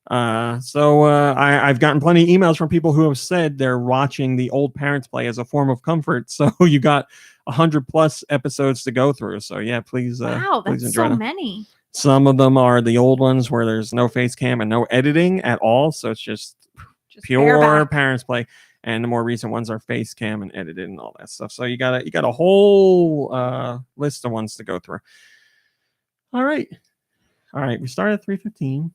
I've gotten plenty of emails from people who have said they're watching the old Parents Play as a form of comfort. So you got 100+ episodes to go through. So yeah, please.
Wow,
please
that's
enjoy
so
them.
many.
Some of them are the old ones where there's no face cam and no editing at all. So it's just pure
bareback.
Parents Play. And the more recent ones are face cam and edited and all that stuff. So you got a whole list of ones to go through. All right. We started at 3:15.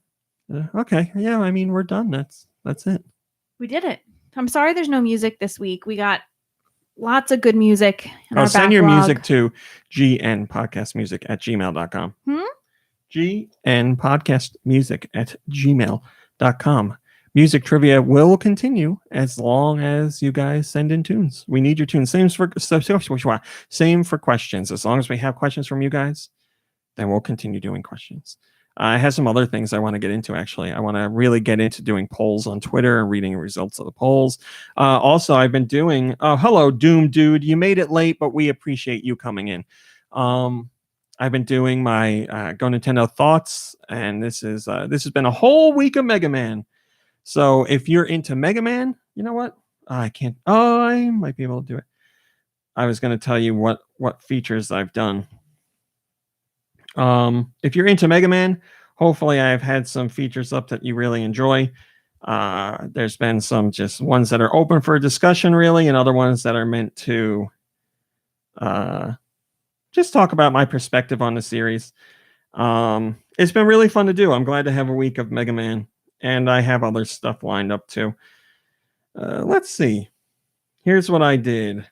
Okay. Yeah, I mean, we're done. That's it.
We did it. I'm sorry there's no music this week. We got lots of good music in our
Send your
backlog.
music to gnpodcastmusic@gmail.com. gnpodcastmusic@gmail.com. Music trivia will continue as long as you guys send in tunes. We need your tunes. Same for questions. As long as we have questions from you guys, then we'll continue doing questions. I have some other things I want to get into, actually. I want to really get into doing polls on Twitter and reading results of the polls. Also, I've been doing... hello, Doom Dude. You made it late, but we appreciate you coming in. I've been doing my GoNintendo thoughts, and this has been a whole week of Mega Man. So if you're into Mega Man, you know what? I can't... Oh, I might be able to do it. I was going to tell you what features I've done. If you're into Mega Man, hopefully I've had some features up that you really enjoy. There's been some just ones that are open for discussion, really, and other ones that are meant to just talk about my perspective on the series. It's been really fun to do. I'm glad to have a week of Mega Man, and I have other stuff lined up too. Let's see. Here's what I did.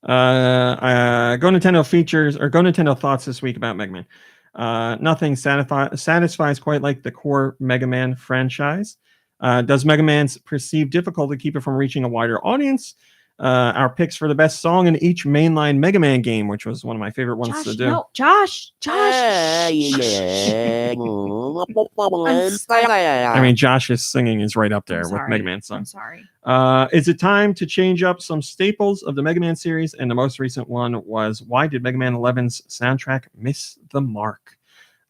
GoNintendo features or GoNintendo thoughts this week about Mega Man. Nothing satisfies quite like the core Mega Man franchise. Does Mega Man's perceived difficulty keep it from reaching a wider audience? Our picks for the best song in each mainline Mega Man game, which was one of my favorite ones to do.
No, Josh.
I
mean, Josh's singing is right up there with Mega Man songs.
I'm sorry.
Is it time to change up some staples of the Mega Man series? And the most recent one was, why did Mega Man 11's soundtrack miss the mark?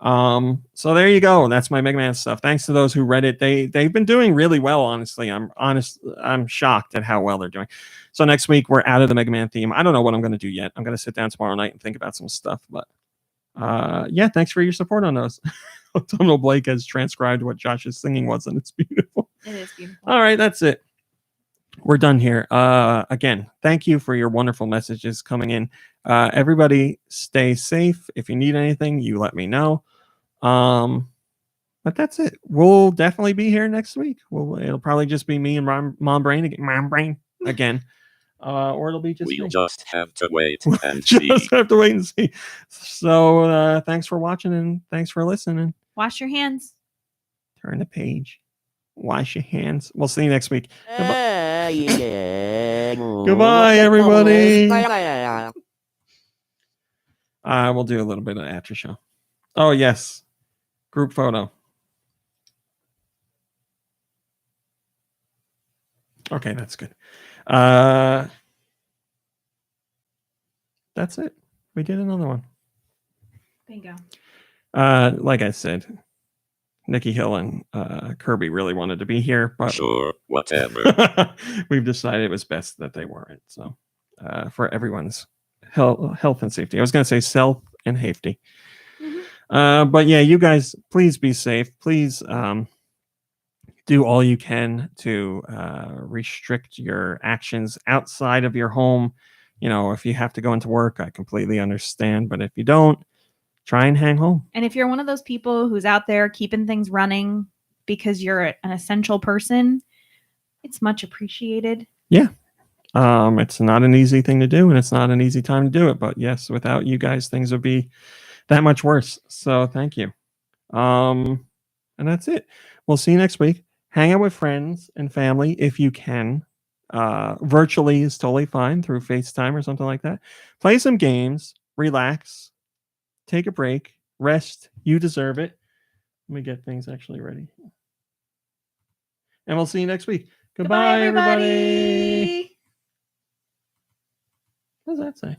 So there you go. That's my Mega Man stuff. Thanks to those who read it. They've been doing really well, honestly. I'm shocked at how well they're doing. So next week we're out of the Mega Man theme. I don't know what I'm going to do yet. I'm going to sit down tomorrow night and think about some stuff. But yeah, thanks for your support on those. Autumnal Blake has transcribed what Josh's singing was, and it's beautiful.
It is beautiful.
All right, that's it. we're done here. Again, thank you for your wonderful messages coming in. Everybody stay safe. If you need anything, you let me know. But that's it. We'll definitely be here next week. It'll probably just be me and Mom Brain again. Or it'll be just
We'll
me.
just have to wait and see.
Just have to wait and see. So thanks for watching and thanks for listening.
Wash your hands.
Turn the page. Wash your hands. We'll see you next week. Goodbye, everybody. We'll do a little bit of after show. Oh, yes. Group photo. Okay, that's good. That's it. We did another one.
Bingo.
Like I said, Nikki Hill and Kirby really wanted to be here, but
sure, whatever.
We've decided it was best that they weren't. So, for everyone's health and safety, I was going to say self and safety. But yeah, you guys, please be safe. Please do all you can to restrict your actions outside of your home. You know, if you have to go into work, I completely understand. But if you don't, try and hang home.
And if you're one of those people who's out there keeping things running because you're an essential person, it's much appreciated.
Yeah. It's not an easy thing to do, and it's not an easy time to do it. But yes, without you guys, things would be that much worse. So thank you. And that's it. We'll see you next week. Hang out with friends and family if you can. Virtually is totally fine through FaceTime or something like that. Play some games, relax, take a break, rest. You deserve it. Let me get things actually ready. And we'll see you next week. Goodbye, everybody. What does that say?